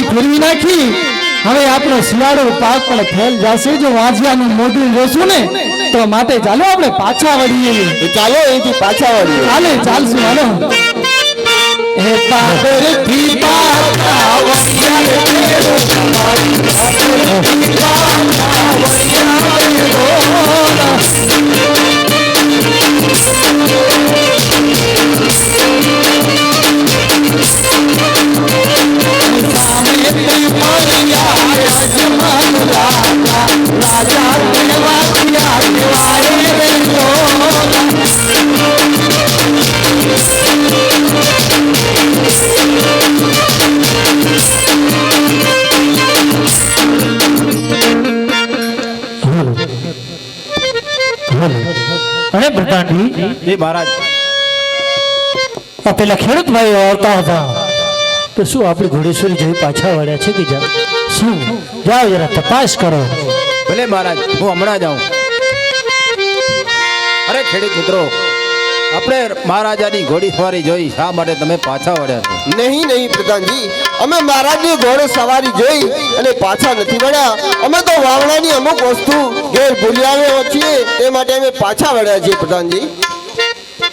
ફેરવી નાખી હવે આપણો શિયાળો પાક પણ ફેલ જશે જો વાંજિયાનું મોઢું જોશું ને તો માટે ચાલો આપણે પાછા વળીએ ચાલો અહીંથી પાછા વળીએ ચાલે ચાલશું હાલો હે પાદર થી પાછા અરે પ્રધાનજી એ મહારાજ આ પેલા ખેડૂત ભાઈઓ આવતા હતા તો શું આપણી ઘોડેશ્વરી જોઈ પાછા વળ્યા છે કે શું જાઓ જરા તપાસ કરો ભલે મહારાજ હું હમણાં જાઉં અરે ખેડૂત મિત્રો આપણે મહારાજાની ઘોડી સવારી જોઈ શા માટે તમે પાછા વળ્યા છો નહીં પ્રધાનજી અમે મહારાજની ઘોડે સવારી જોઈ અને પાછા નથી વળ્યા અમે તો વાવણાની અમુક વસ્તુ ઘેર ભૂલી આવ્યા છીએ તે માટે અમે પાછા વળ્યા છીએ પ્રધાનજી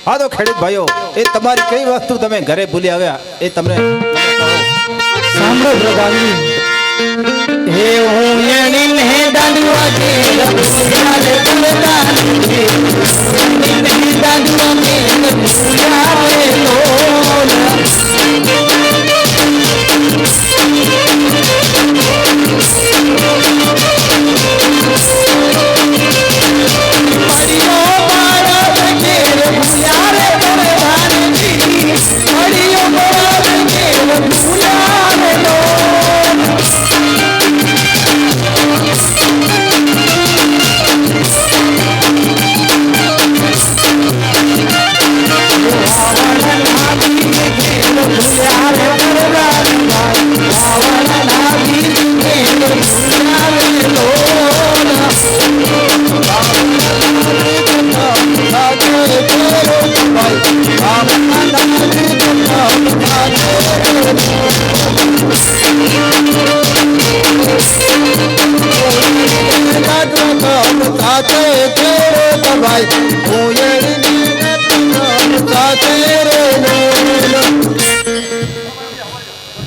હા તો ખેડૂત ભાઈઓ એ તમારી કઈ વસ્તુ તમે ઘરે ભૂલી આવ્યા એ તમને સાંભળો પ્રધાનજી હે હોયણી ને દાંડવા કે રઘુરાજ પ્રધાનજી ને દાંડવા કે રઘુરાજ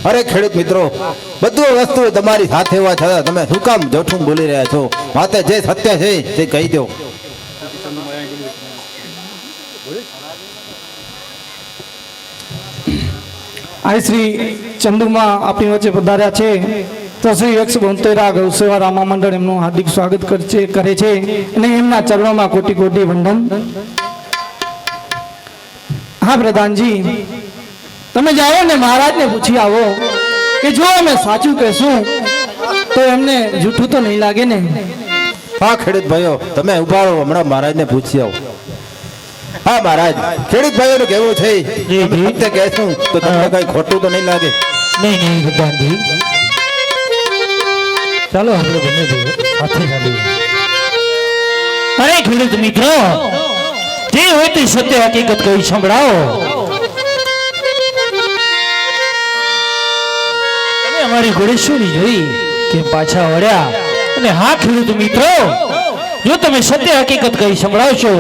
અરે ખેડૂત મિત્રો બધું વસ્તુ તમારી સાથે હોવા છતાં તમે શું કામ જોઠું બોલી રહ્યા છો માતે જે સત્ય છે તે કહી દો આ શ્રી ચંદુમાં આપણી વચ્ચે પધાર્યા છે તો શ્રી 172 ગૌસેવા રામા મંડળ એમનું હાર્દિક સ્વાગત કરે છે અને એમના ચરણોમાં કોટી કોટી વંદન હા પ્રધાનજી તમે જાઓ ને મહારાજને પૂછી આવો કે જો અમે સાચું કહેશું તો એમને જૂઠું તો નહીં લાગે ને હા ખેડૂત ભાઈઓ તમે ઉભા રહો હમણાં મહારાજને પૂછી આવો હા મહારાજ ખેડૂત ભાઈઓનું કહેવું છે સત્ય કહેશું તો તમને કઈ ખોટું તો નહીં લાગે નહીં પ્રધાનજી ચાલો આપણે બંને સાથે ચાલીએ અરે ખેડૂત મિત્રો જે હોય તે સત્ય હકીકત કહી સંભળાવો અમારી ઘોડેશ્વરી જોઈ કે પાછા વળ્યા અને હા ખેડૂત મિત્રો જો તમે સત્ય હકીકત કહી સંભળાવશો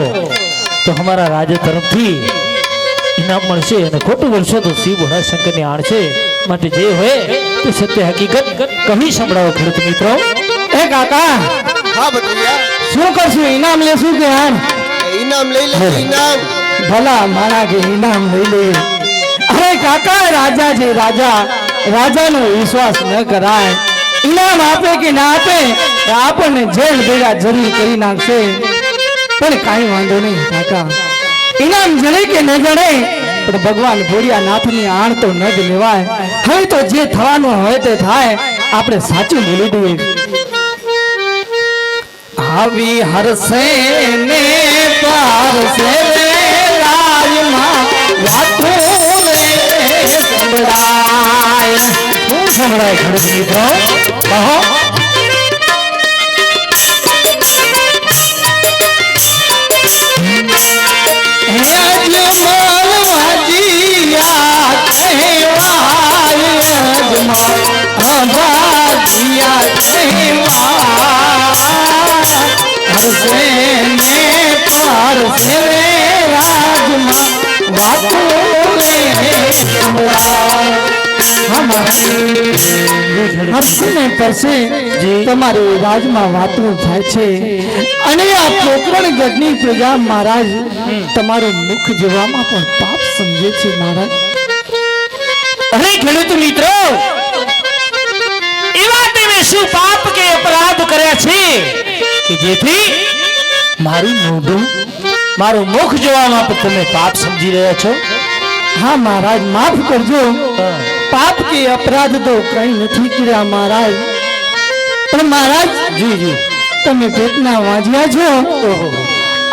તો અમારા રાજા તરફથી ઇનામ મળશે અને ખોટું બોલશો તો શિવ ભોળાશંકરની આણ છે માટે જે હોય તે સત્ય હકીકત કહી સંભળાવો ખેડૂત મિત્રો એ કાકા હા બકરિયા શું કરશું ઇનામ લેશું કે આમ ઇનામ લઈ લે ઇનામ ભલા મારા કે ઇનામ લઈ લે અરે કાકા રાજા છે રાજાનો વિશ્વાસ ન કરાય ઇનામ આપે કે ના આપે આપણને જેલ ભેગા જરૂર કરી નાખશે પણ કાંઈ વાંધો નહીં કાકા ઇનામ જડે કે ન જડે પણ ભગવાન ભોળિયાનાથની આણ તો ન જ લેવાય હવે તો જે થવાનું હોય તે થાય આપણે સાચું બોલી દઈએ આવી હરસે ને પારસે રાજમાં વાતો સંભળાય શું સંભળાય ખેડૂત મિત્રો કહો હરસે ને પારસે રે રાજમાં વાતો રે હરસે ને પરસે તમારી રાજમાં વાતો થાય છે અને આ પોકરણ ગઢની પ્રજા મહારાજ તમારું મુખ જોવામાં પણ પાપ સમજે છે મહારાજ. અરે ખેડૂત મિત્રો, એવા તમે શું પાપ કે અપરાધ કર્યા છે કે જેથી મારું મોઢું મારું મુખ જોવામાં પણ તમે પાપ સમજી રહ્યા છો? હા મહારાજ, માફ કરજો. પાપ કે અપરાધ તો કઈ નથી કર્યા મહારાજ, પણ મહારાજ જી જી તમે પેટના વાંજ્યા છો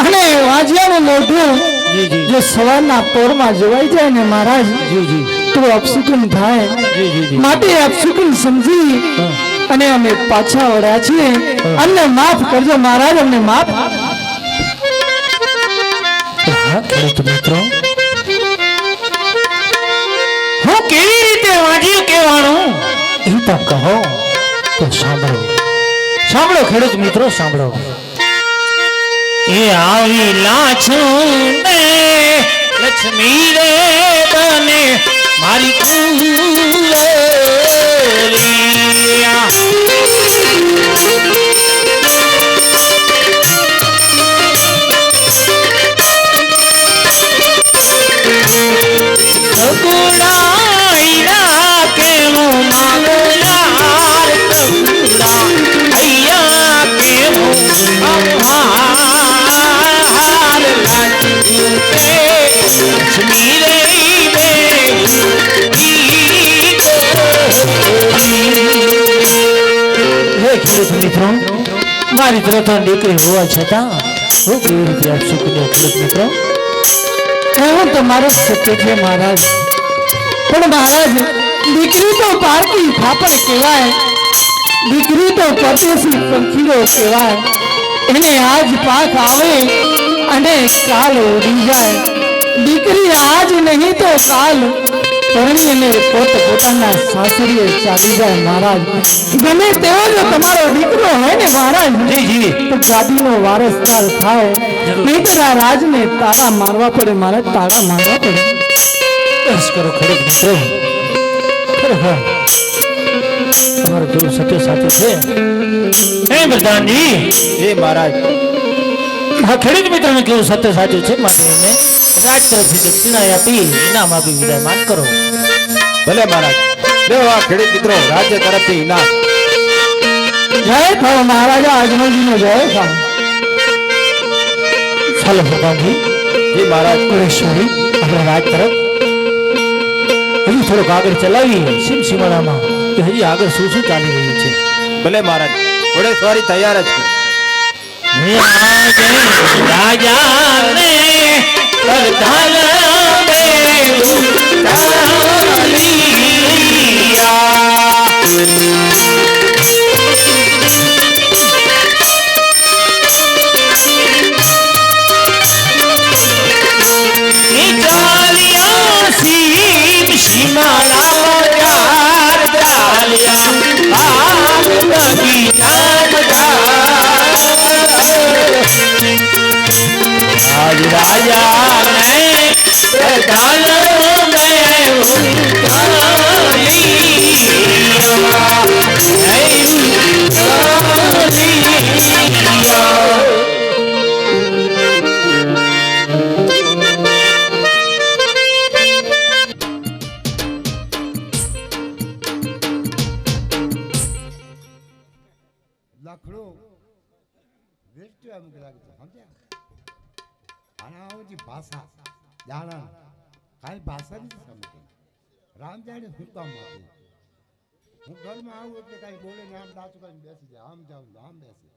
અને વાંજ્યાનું મોઢું જી જી જો સવારના પોરમાં જોવાઈ જાય ને મહારાજ જી જી તો અપશુકન થાય. જી જી જી માટે અપશુકન સમજી અને અમે પાછા વળ્યા છીએ. અમને માફ કરજો મહારાજ, અમને માફ. હા ખેડૂત મિત્રો, હું કેવી રીતે વાંચ્યું કહેવાનું એ તો કહો તો સાંભળો. સાંભળો ખેડૂત મિત્રો, સાંભળો. એ આવી લાછું ને લક્ષ્મી રે બને મારી કુંવરિયા. સગુણાઈના કેવું માંગો યાર, સગુણાઈયા કેવું આભાર લાગ્યું કે લક્ષ્મી રે બે હે ખેડૂત મિત્રો, મારી ત્રણ દીકરી હોવા છતાં હું કેવી રીતે આપશું ખેડૂત મિત્રો? એવું તમારું સત્ય છે મહારાજ, પણ મહારાજ દીકરી તો પારકી થાપણ કહેવાય, દીકરી તો પરદેશી પંખીડો કહેવાય. એને આજ પાક આવે અને કાલ ઉડી જાય. દીકરી આજ નહીં તો કાલ પરણી અને પોતાના સાસરીએ ચાલી જાય મહારાજ. ગમે તેવો જો તમારો દીકરો હોય ને મહારાજ જી જી તો ગાદીનો વારસદાર થાય. નહીંતર આ રાજને તાળા મારવા પડે મહારાજ, તાળા મારવા પડે. બસ કરો ખેડૂત મિત્રો, ખરેખર તમારું કેવું સત્ય સાચું છે હે પ્રધાનજી. એ મહારાજ, હા ખેડૂત મિત્રોને કેવું સત્ય સાચું છે માટે એમને રાજ તરફથી દક્ષિણા આપી ઇનામ આપી વિદાયમાન કરો. ભલે મહારાજ. લેવો આ ખેડૂત મિત્રો રાજ્ય તરફથી ઇનામ. જય થાવ મહારાજા આજનોજીનો જય થાવ. ચાલો પ્રધાનજી, જી મહારાજ. કુળેશ્વરી આપણે રાજ તરફ હજી થોડુંક આગળ ચલાવીએ સીમાડામાં કે હજી આગળ શું શું ચાલી રહ્યું છે. ભલે મહારાજ, ઘોડેસવારી તૈયાર જ છે. રાજાને પ્રધાન આજ રાજા ને પ્રધાન લખડો વેસ્ટ એમ લાગતો સમજ્યા આનાઓજી ભાષા જાણા કાઈ ભાષા નથી સમજતી. રામ જાણે હું કામ માટે હું ઘરમાં આવું એટલે કાંઈ બોલે ને આમ દાંત કરીને બેસી જાય, આમ જાઉં ને આમ બેસે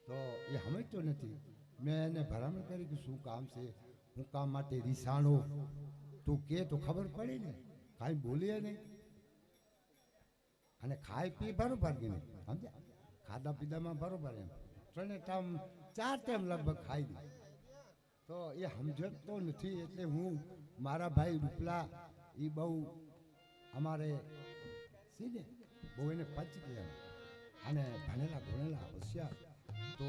તો એ સમજતો નથી. મેં એને ભલામણ કરી કે શું કામ છે, હું કામ માટે રીસાણો તું કે તો ખબર પડે ને, કાંઈ બોલીએ નહીં અને ખાઈ પી બરોબર કે નહીં સમજ્યા. ખાધા પીધામાં બરોબર એમ ત્રણે ટાઈમ 4 ટાઈમ લગભગ ખાઈ દે તો એ સમજતો નથી. એટલે હું મારા ભાઈ રૂપલા એ બહુ અમારે સીધે બહુ એને પચ ગયા અને ભણેલા ભણેલા હોશિયાર તો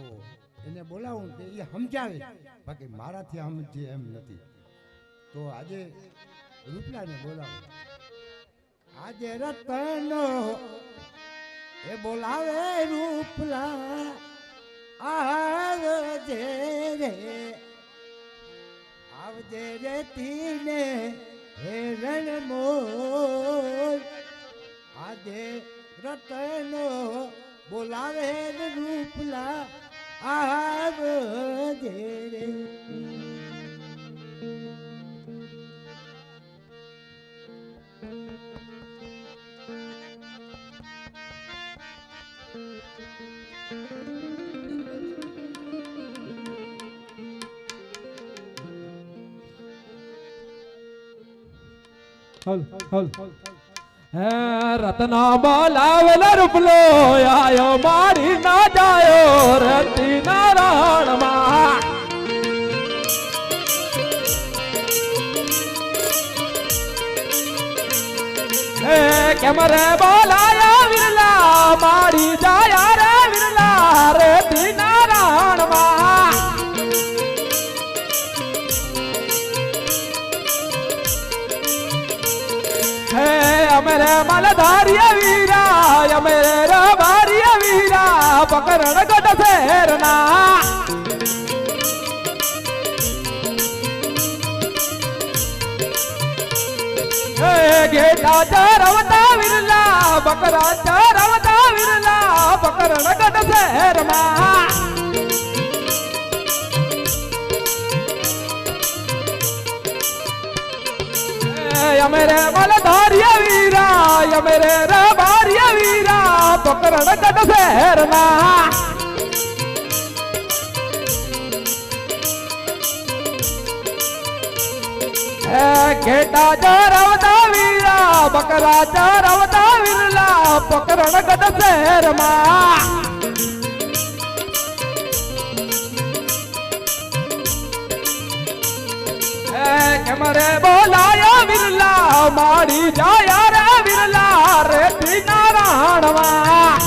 એને બોલાવું તો એ સમજાવે, બાકી મારાથી સમજે એમ નથી. તો આજે રૂપલાને બોલાવું. આજે રતનો એ બોલાવે રૂપલા આવજે રે, આવજે રે તીને હેરણ મોર. આજે રતનો બોલાવે રૂપલા આવજે રે. હલ હલ હે રત્ના બોલાવેલા રૂપલો આયો મારી ના જાયો રતી નારાયણમાં. હે કેમ રે બોલાયા વિરલા મારી જાયા રે વિરલા રતી નારાયણમાં. હે અમરે મલધારિયા વીરા અમરે રબારિયા વીરા પકરણ ગઢ શહેરના. હે ઘેટા ચરવતા વિરલા બકરા ચરવતા વિરલા પકરણ ગઢ શહેરમાં. અમેરે મલધારિયા વીરા અમેરે રબારિયા વીરા પકરણ ગઢ શહેરના. ઘેટા ચરવતા વીરા બકરા ચરવતા વિરલા પકરણ ગઢ શહેરમાં. કેમ રે બોલાયા વિરલા મારી જાયા રે વિરલા રેતી નારાયણમાં.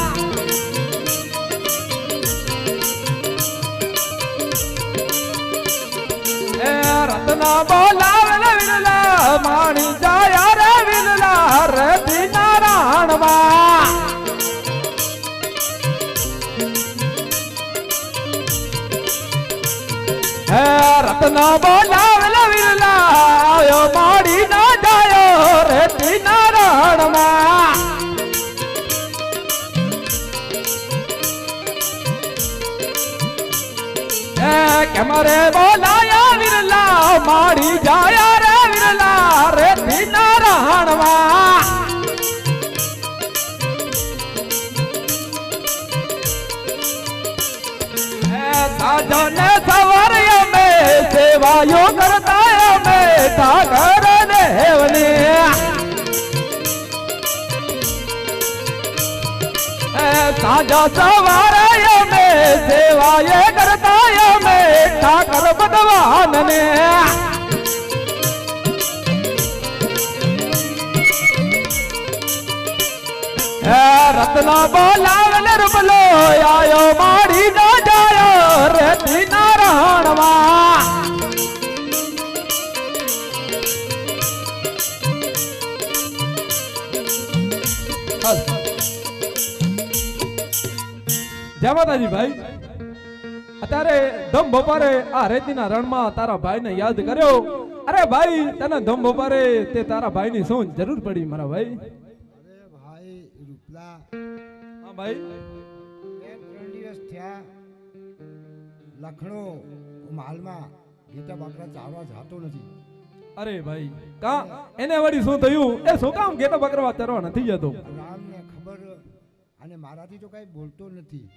એ રત્ના બોલાવેલા વિરલા મારી જાયા રે વિરલા રેતી નારાયણમાં. હે રત્ના બોલાવેલા વિરલા આયો મારી ના જાયો રેતી નારાયણમાં. હે કેમ રે બોલાયા વિરલા મારી જાયા રે વિરલા રેતી નારાયણમાં. સાજને સવારે અમે સેવાયો કરતા અમે ઠાકર દેવને. સાજા સવારે અમે સેવાએ કરતા અમે ઠાકર ભગવાનને. રત્ના બોલાવેલ રૂપલો આયો મારી ના જાયો રેતી નારાયણમાં. જય માતાજી ભાઈ. અત્યારે ધમ બપોરે આ રેતીના રણમાં તારા ભાઈને યાદ કર્યો. અરે ભાઈ તને ધમ બપોરે તે તારા ભાઈની શું જરૂર પડી મારા ભાઈ? અરે ભાઈ રૂપલા, હા ભાઈ. 3 દિવસ થયા લખણો માલમાં ગીતા બાકરા ચારવા જાતો નથી. અરે ભાઈ કા એને વળી શું થયું? એ શું કામ ગેટા બકરવા ચરવા નથી જતો? રામને ખબર, અને મારાથી તો કઈ બોલતો નથી.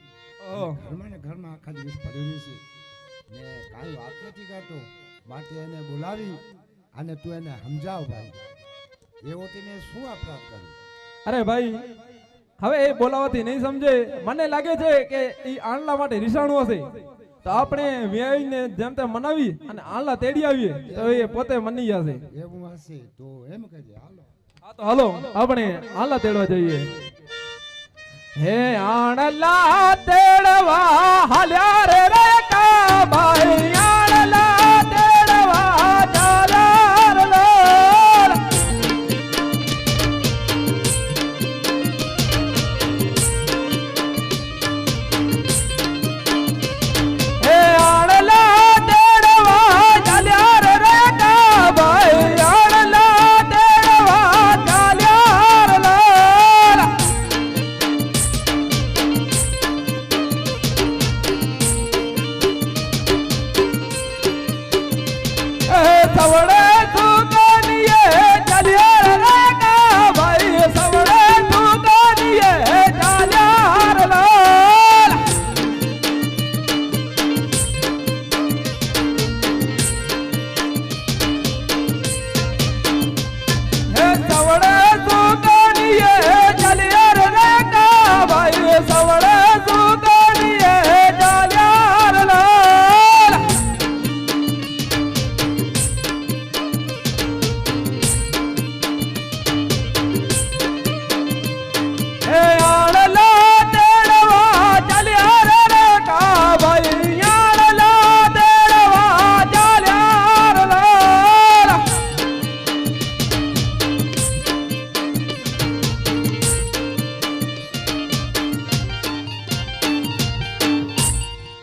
ઓહ. ઘરમાં ને ઘરમાં આખા દિવસ પડ્યો રહેશે ને કાંઈ વાત નથી કરતો. માટે એને બોલાવી અને તું એને સમજાવ ભાઈ, એવો તેને શું અપરાધ કર્યો? અરે ભાઈ હવે એ બોલાવાથી નહીં સમજે. મને લાગે છે કે એ આંડલા માટે રીસાણું હશે, તો આપણે વ્યાયને જેમ તેમ મનાવી અને આંડલા તેડી આવીએ તો એ પોતે મની જશે. એવું હશે તો એમ કહેજે. હાલો હા તો હાલો આપણે આંડલા તેડવા જઈએ. હે આણલા તેડવા હાલ્યા રે કાબાઈ આણલા તેડવા ચાલ્યા રે લોલ. હે આણલા તેડવા ચાલ્યા રે કાબાઈ આણલા તેડવા ચાલ્યા રે લોલ. સવડે સુકનીએ ચાલ્યા રે કાબાઈ સવડે સુકનીએ ચાલ્યા રે લોલ. હે સવડે સુકનીએ ચાલ્યા રે કાબાઈ સવડે સુકનીએ ચાલ્યા રે લોલ. હે આણલા તેડવા ચાલ્યા રે કાબાઈ આણલા તેડવા ચાલ્યા રે લોલ.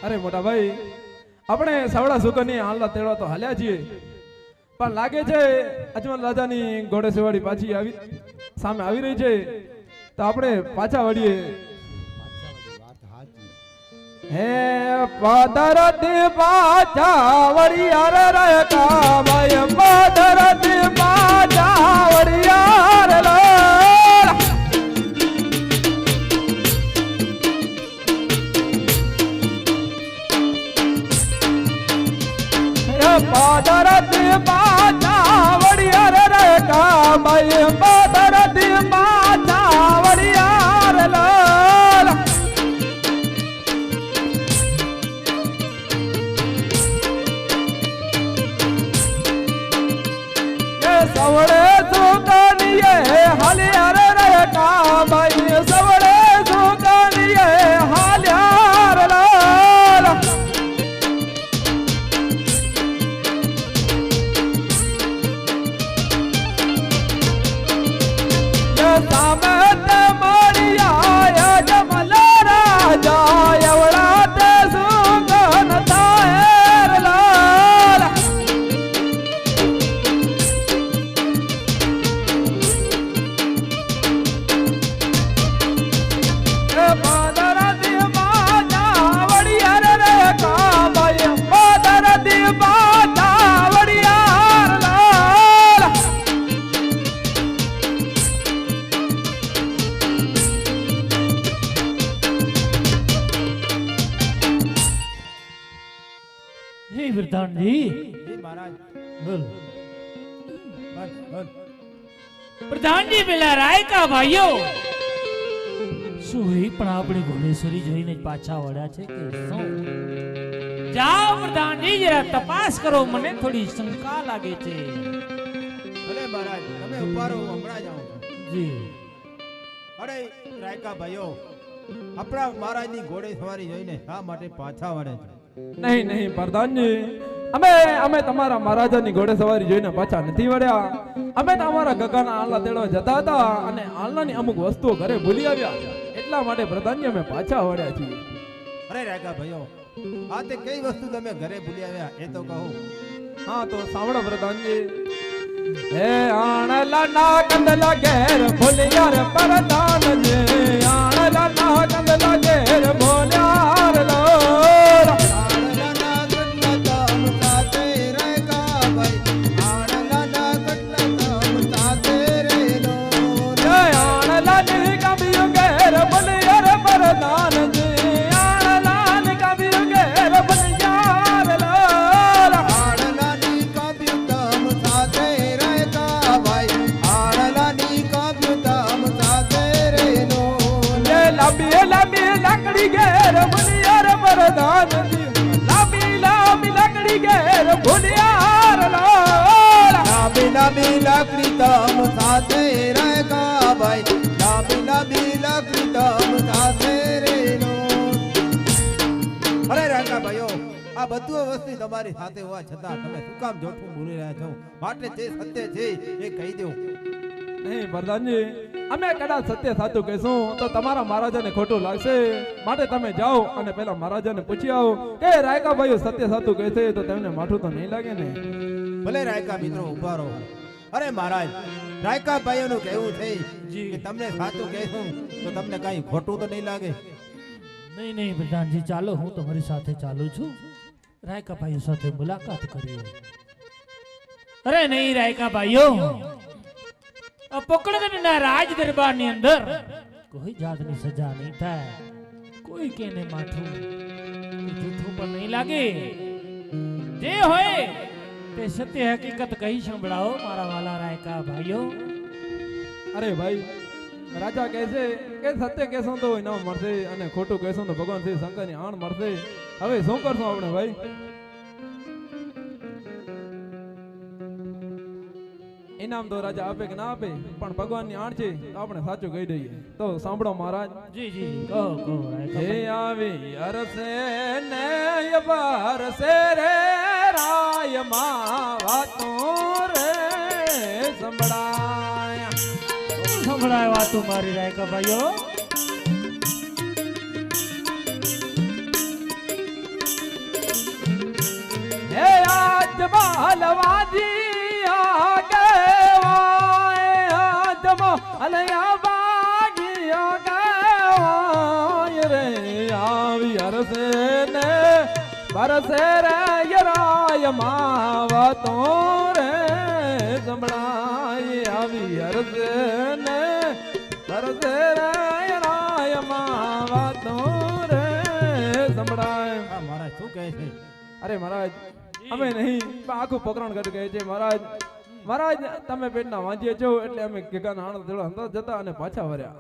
અરે મોટા ભાઈ આપણે સવડા સુકની આણલા તેડવા તો હાલ્યા છીએ પણ લાગે છે અજમલ રાજાની ઘોડે સવારી પાછી આવી સામે આવી રહી છે તો આપણે પાછા વળીએ. વાત સાચી. હે પાદરતી પાછા વળિયા રે કાબાઈ પાદરતી પાછા વળિયા રે લોલ. હે પાદરતી પાછા વળિયા રે કાબાઈ પાદરતી પાછા વળિયા રે લોલ. એ સવડે સુકનીએ હાલ્યા રે કાબાઈ સવડે સુકનીએ હાલ્યા રે લોલ. એ સામે તે મળ્યા અજમલ રાજા એવડા તે સુગન થાય રે લોલ. એ પાદરતી પાછા વળિયા રે કાબાઈ પાદરતી પાછા વળિયા રે લોલ. હે પ્રધાનજી મહારાજ બોલ. બોલ, બોલ. પ્રધાનજી પેલા રાયકા ભાઈઓ શું એ પણ આપણી ઘોડેશ્વરી જોઈને જ પાછા વળ્યા છે કે શું? જાઓ પ્રધાનજી જરા તપાસ કરો, મને થોડી શંકા લાગે છે. ભલે મહારાજ તમે ઉભા રહો, હમણાં જ આવું છું. જી અરે રાયકા ભાઈઓ, આપણા મહારાજની ઘોડે સવારી જોઈને શા માટે પાછા વળે છે? નહીં નહીં પ્રધાનજી, અમે તમારા મહારાજાની ઘોડે સવારી જોઈને પાછા નથી વળ્યા. અમે તો અમારા ગગાના આલના તેડવા જતા હતા અને આલનાની અમુક વસ્તુઓ ઘરે ભૂલી આવ્યા, એટલા માટે પ્રધાનજી અમે પાછા વળ્યા છીએ. અરે રાયકા ભાઈઓ, આ તે કઈ વસ્તુ તમે ઘરે ભૂલી આવ્યા એ તો કહો. હા તો સાંભળો પ્રધાનજી. હે આણલા ના કંદલા ઘેર ભૂલ્યા રે પ્રધાનજી, આણલા ના કંદલા ઘેર ભૂલ્યા રે લોલ. જય આણલા ની કબીયું ઘેર ભૂલ્યા રે પ્રધાનજી, આણલા ની કબીયું ઘેર ભૂલ્યા રે લોલ. ये लांबी लांबी लाकड़ी घेर भुलिया रे प्रधानजी, लांबी लांबी लाकड़ी घेर भुलिया रे लोल. લાંબી લાંબી લાકડી તમ સાથે રે કાબાઈ બિલા બિલા પ્રીતમ સાથે રેનો અરે રાકા ભાઈઓ આ બધું વસ્તુ તમારી સાથે હોવા છતાં તમે શું કામ જોઠું બોલી રહ્યા છો માટે જે સત્ય છે એ કહી દો નહીં પ્રધાનજી, અમે કદાચ સત્ય સાચું કહેશું તો તમારા મહારાજાને ખોટું લાગશે, માટે તમે જાઓ અને પેલા મહારાજાને પૂછી આવો કે રાયકા ભાઈઓ સત્ય સાચું કહેશે તો તેમને માઠું તો નહીં લાગે ને. ભલે રાયકા મિત્રો ઉભા રહો. અરે મહારાજ રાયકા ભાઈઓનું કહેવું છે કે તમને સાચું કહેશું તો તમને કઈ ખોટું તો નહીં લાગે. નહીં નહીં પ્રધાનજી, ચાલો હું તમારી સાથે ચાલું છું, રાયકા ભાઈઓ સાથે મુલાકાત કરીએ. અરે નહીં રાયકા ભાઈઓ, આ પોકળગઢના રાજ દરબારની અંદર કોઈ જાતની સજા નહીં થાય, કોઈ કેને માથું કે જૂઠું પણ નહીં લાગે. જે હોય તે સત્ય હકીકત કહી સંભળાવો મારા વાલા રાયકા ભાઈઓ. અરે ભાઈ, રાજા કહે છે કે સત્ય કહેશો તો ઇનામ મળશે અને ખોટું કહેશો તો ભગવાન શ્રી શંકરની આણ મળશે. હવે શું કરશું આપણે ભાઈ? ઇનામ તો રાજા આપે કે ના આપે, પણ ભગવાનની આણ છે તો આપણે સાચું કહી દઈએ. તો સાંભળો મહારાજ. જી જી કહો કહો રાયકા હે ભાઈ. આવી અરસે ને બરસે રે રાય માં વાતો રે સંભળાય. સંભળાય વાતો મારી રાયકા ભાઈઓ. હે આજ બાલવાજી આગે વાય, આજ બાલયા બાજી આગે વાય રે આવી અરસે ને બરસે રે યરાય માં વાતો રે સંભળાય. આવી અરસે ને બરસે રે યરાય માં વાતો રે સંભળાય. આ મહારાજ શું કહે છે? અરે મહારાજ, અમે નહીં પણ આખું પોકરણ કરી કહે છે મહારાજ. મહારાજ તમે પેટના વાંચીએ છો એટલે અમે ગગાના આણંદ થોડા અંદર જતા અને પાછા વર્યા.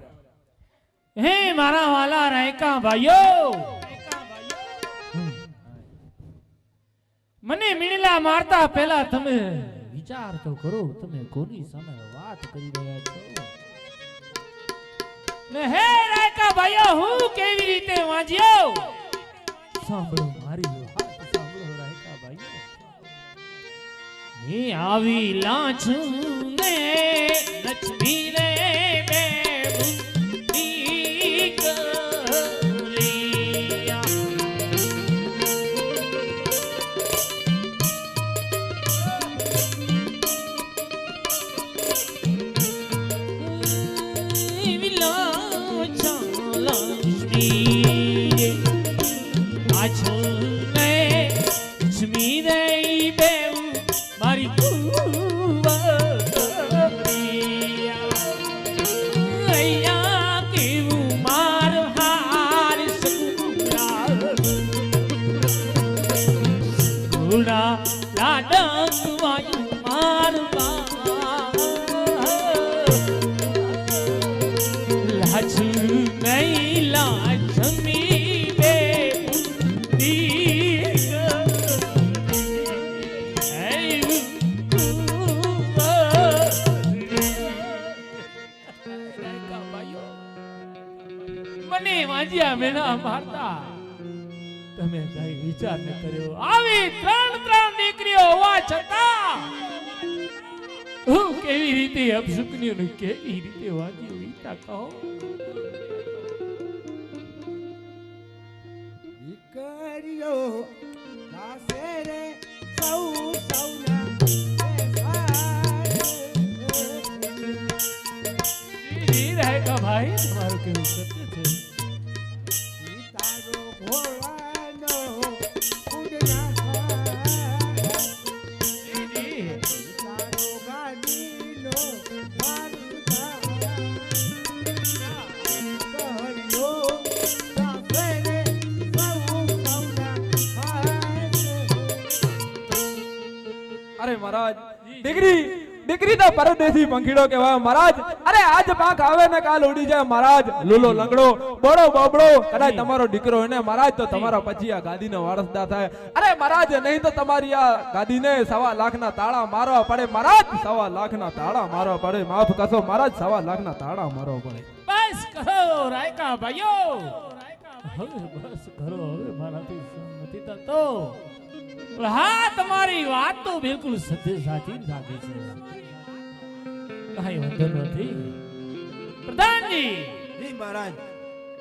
હે મારા વાલા રાયકા ભાઈઓ, મને મીણલા મારતા પહેલા તમે વિચાર તો કરો, તમે કોની સામે વાત કરી રહ્યા છો. ને હે રાયકા ભાઈઓ, હું કેવી રીતે વાંચ્યો સાંભળો મારી વાત, સાંભળો રાયકા ભાઈઓ. હે આવી લાછ ને લક્ષ્મી રે મને વાંજ્યા મેણા મારતા તમે કઈ વિચાર ન કર્યો. આવી ત્રણ દીકરીઓ હોવા છતાં હું કેવી રીતે અપશુકનીઓને કેવી રીતે વાંચ્યું વીતા કહો. દીકરીઓ નાસે રે સૌ સૌના રાયકા ભાઈ, તમારું કેવું સત્ય છે. તારો ભોળાનો ઉડના તારો ગાડીનો મારુતા કર્યો સાસરે સૌ સૌના અરે મહારાજ, દીકરી તો પરદેશી પંખીડો કહેવાય મહારાજ. અરે આજ પાંખ આવે ને કાલ ઉડી જાય મહારાજ. લૂલો લંગડો બોડો બોબડો કદાચ તમારો દીકરો હોય ને મહારાજ તો તમારા પછી આ ગાદીનો વારસદાર થાય. અરે મહારાજ, નહીં તો તમારી આ ગાદીને 1.25 લાખના તાળા મારવા પડે મહારાજ. 1.25 લાખના તાળા મારવા પડે. માફ કરશો મહારાજ, 1.25 લાખના તાળા મારવા પડે. કરો રાયકા ભાઈઓ હવે બસ કરો હવે મારાથી સહન નથી થતો પણ હા તમારી વાત તો બિલકુલ સત્ય સાચી જ લાગે છે કાંઈ વાંધો નથી પ્રધાનજી જી મહારાજ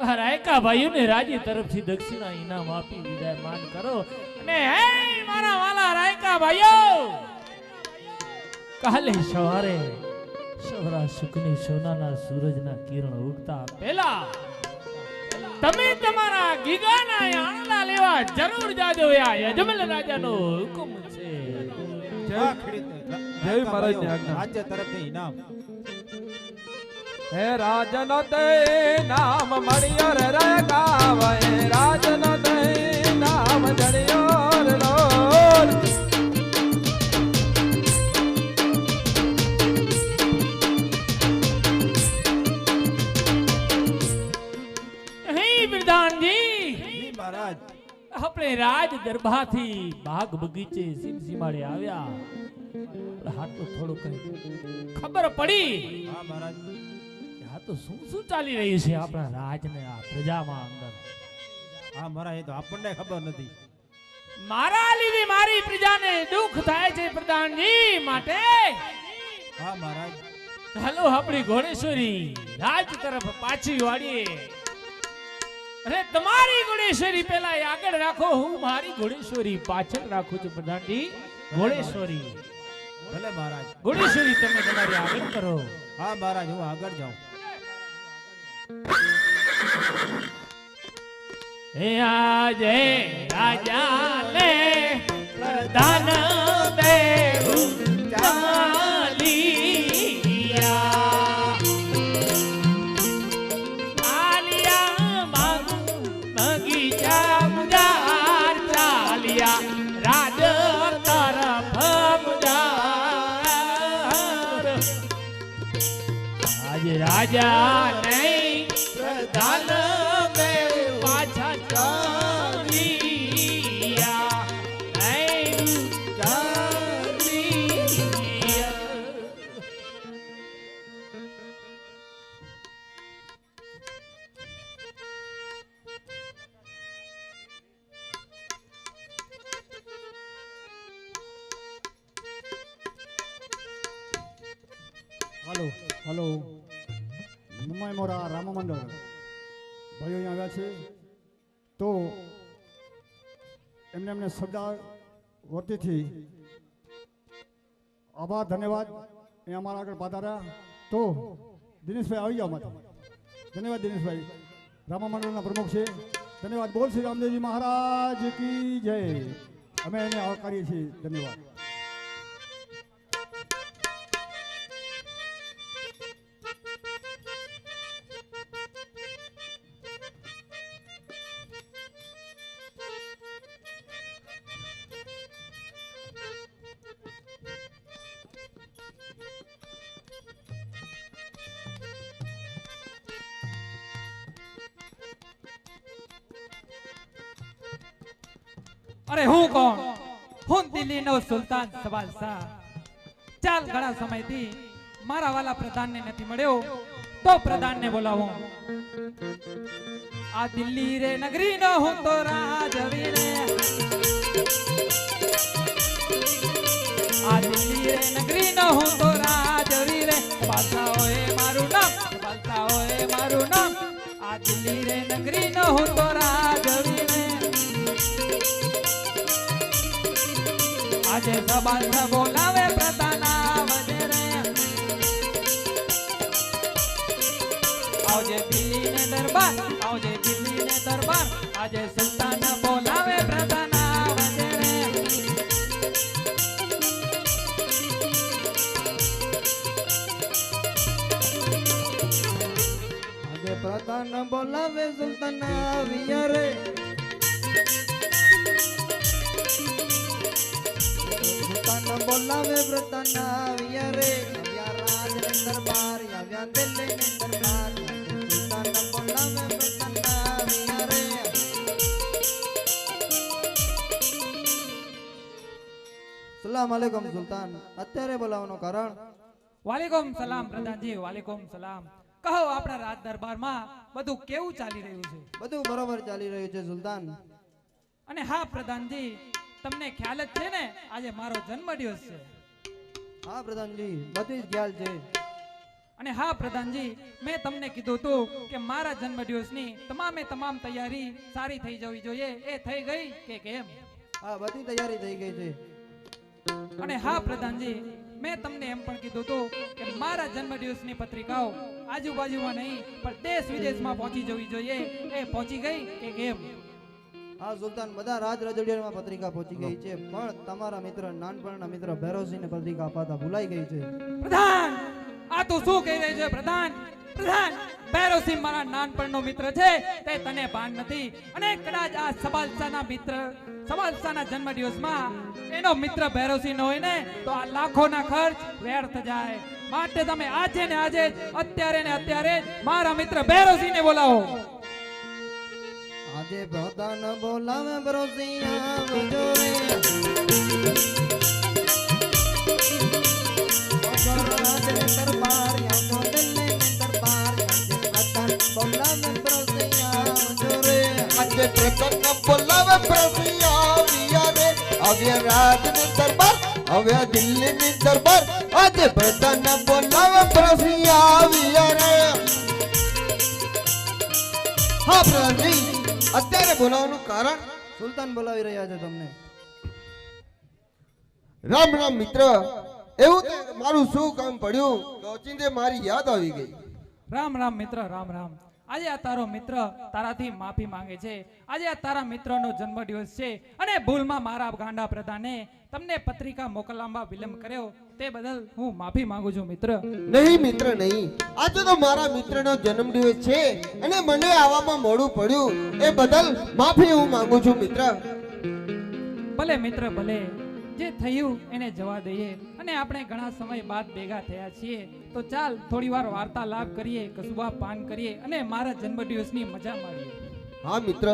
આ રાયકા ભાઈઓને રાજ્ય તરફથી દક્ષિણા ઇનામ આપી વિદાયમાન કરો અને હે મારા વાલા રાયકા ભાઈઓ કાલે સવારે સવરા સુકની સોનાના સૂરજના કિરણ ઉગતા પહેલા તમે તમારા ગીગાના આણલા લેવા જરૂર જાજો આ યજમલ રાજાનો હુકમ છે જય મહારાજની આજ્ઞા. રાજ્ય તરફથી ઇનામ હે રાજન તે નામ મળ્યો રે રકાવે રાજન તે નામ જડ્યો રે લોલ હે પ્રધાનજી જી મહારાજ આપણે રાજ દરબારથી બાગ બગીચે સીમસીમાડે આવ્યા હાટલું થોડું કઈ ખબર પડી હા મહારાજ આ તો શું શું ચાલી રહ્યું છે આપણા રાજને આ પ્રજામાં અંદર હા મહારાજ એ તો આપણને ખબર નથી મારા લીધે મારી પ્રજાને દુઃખ થાય છે પ્રધાનજી માટે હા મહારાજ ચાલો આપણી ઘોડેશ્વરી રાજ તરફ પાછી વાળીએ અરે તમારી ઘોડેશ્વરી પેલા આગળ રાખો હું મારી ઘોડેશ્વરી પાછળ રાખું છું પ્રધાનજી ઘોડેશ્વરી ભલે મહારાજ ઘોડેશ્વરી તમે તમારી આગળ કરો હા મહારાજ હું આગળ જાઉં હે આજે રાજા ને પ્રધાન દેવું ચાલિયા આલિયા બગીચા મુજાર ચાલિયા રાજ તરફ મુજાર આજ રાજા નહીં પ્રધાન પાછા ચાલિયા નહીં ચાલિયા હલો હલો મુંબઈ મોરા રામ મંડળ ભાઈઓ અહીંયા આવ્યા છે તો એમને સરદાર વતીથી આભાર ધન્યવાદ એ અમારા આગળ પધાર્યા તો દિનેશભાઈ આવી જાઓ માતા ધન્યવાદ દિનેશભાઈ રામ મંડળના પ્રમુખ છે ધન્યવાદ બોલ શ્રી રામદેવજી મહારાજ કી જય અમે એને આવકારીએ છીએ ધન્યવાદ અરે હું કોણ હું દિલ્હીનો સુલતાન સવાલ શાહ ચાલ ઘણા સમયથી મારા વાલા પ્રધાનને નથી મળ્યો તો પ્રધાનને બોલાવો આ દિલ્હી રે નગરી નો હું તો રાજવી રે આ દિલ્હી રે નગરી નો હું તો રાજવી રે પાછા હોય મારું નામ પાછા હોય મારું નામ આ દિલ્હી રે નગરી નો હું તો રાજવી રે આજે સબાલ બોલાવે પ્રધાના વજરે આવજે દિલ્હી ને દરબાર આવજે દિલ્હી ને દરબાર આજે સુલતાન બોલાવે પ્રધાના વજરે આજે પ્રધાન બોલાવે સુલતાન આવ્યા રે બોલાવે પ્રધાન આવ્યા રે આવ્યા રાજ ને દરબાર આવ્યા દિલ્હી ને દરબાર સુલતાન બોલાવે પ્રધાન આવ્યા રે સલામ અલૈકુમ સુલતાન અત્યારે બોલાવવાનું કારણ વાલેકુમ સલામ પ્રધાનજી વાલેકુમ સલામ કહો આપણા રાજ દરબારમાં બધું કેવું ચાલી રહ્યું છે? બધું બરોબર ચાલી રહ્યું છે સુલતાન. અને હા પ્રધાનજી, તમને ખ્યાલ જ છે ને આજે મારો જન્મદિવસ છે. હા પ્રધાનજી, બધી જ ખ્યાલ છે. અને હા પ્રધાનજી, મેં તમને કીધું હતું કે મારા જન્મદિવસની તમામે તમામ તૈયારી સારી થઈ જવી જોઈએ. એ થઈ ગઈ કે કેમ? હા, બધી તૈયારી થઈ ગઈ છે. અને હા પ્રધાનજી, મેં તમને એમ પણ કીધું હતું કે મારા જન્મદિવસની પત્રિકાઓ આજુબાજુમાં નહીં પણ દેશ વિદેશમાં પહોંચી જવી જોઈએ. એ પહોંચી ગઈ કે કેમ? હા સુલતાન, બધા રાજ રજોડિયામાં પત્રિકા પહોંચી ગઈ છે, પણ તમારા મિત્ર નાનપણના મિત્ર ભૈરવસિંહને પત્રિકા અપાતા ભૂલાઈ ગઈ છે. પ્રધાન, આ તો શું કહી રહ્યું છે પ્રધાન? પ્રધાન, ભૈરવસિંહ મારા નાનપણનો મિત્ર છે, તે તને ભાન નથી. અને કદાચ આ સબાલસાના મિત્ર સબાલસાના જન્મદિવસમાં એનો મિત્ર ભૈરવસિંહ ન હોય ને તો આ લાખોના ખર્ચ વ્યર્થ જાય. માટે તમે આજે ને આજે જ, અત્યારે ને અત્યારે જ મારા મિત્ર ભૈરવસિંહને બોલાવો. આજે પ્રધાન બોલાવે ભૈરવસિંહ આવજો રે. રાજને દરબાર આવજો, દિલ્હીને દરબાર આવજો. પ્રધાન બોલાવે ભૈરવસિંહ આવજો રે. આજે પ્રધાન બોલાવે ભૈરવસિંહ આવ્યા રે. આવ્યા રાજને દરબાર, આવ્યા દિલ્હીની દરબાર. આજે પ્રધાન બોલાવે ભૈરવસિંહ આવ્યા રે. હા પ્રધાનજી, અત્યારે બોલાવવાનું કારણ? સુલતાન બોલાવી રહ્યા છે તમને. રામ રામ મિત્ર. એવું તે મારું શું કામ પડ્યું કે ઓચિંતે મારી યાદ આવી ગઈ? રામ રામ મિત્ર, રામ રામ. આજે આ તારો મિત્ર તારાથી માફી માંગે છે. આજે આ તારા મિત્રનો જન્મદિવસ છે અને ભૂલમાં મારા ગાંડા પ્રધાને તમને પત્રિકા મોકલવામાં વિલંબ કર્યો, તે બદલ હું માફી માંગુ છું મિત્ર. નહીં મિત્ર નહીં, આજે તો મારા મિત્રનો જન્મદિવસ છે અને મને આવવામાં મોડું પડ્યું, એ બદલ માફી હું માંગુ છું મિત્ર. ભલે મિત્ર ભલે, જે થયું એને જવા દઈએ. અને આપણે ઘણા સમય બાદ ભેગા થયા છીએ, તો ચાલ થોડી વાર વાર્તાલાપ કરીએ, કસુબા પાન કરીએ અને મારા જન્મદિવસની મજા માણીએ. હા મિત્ર.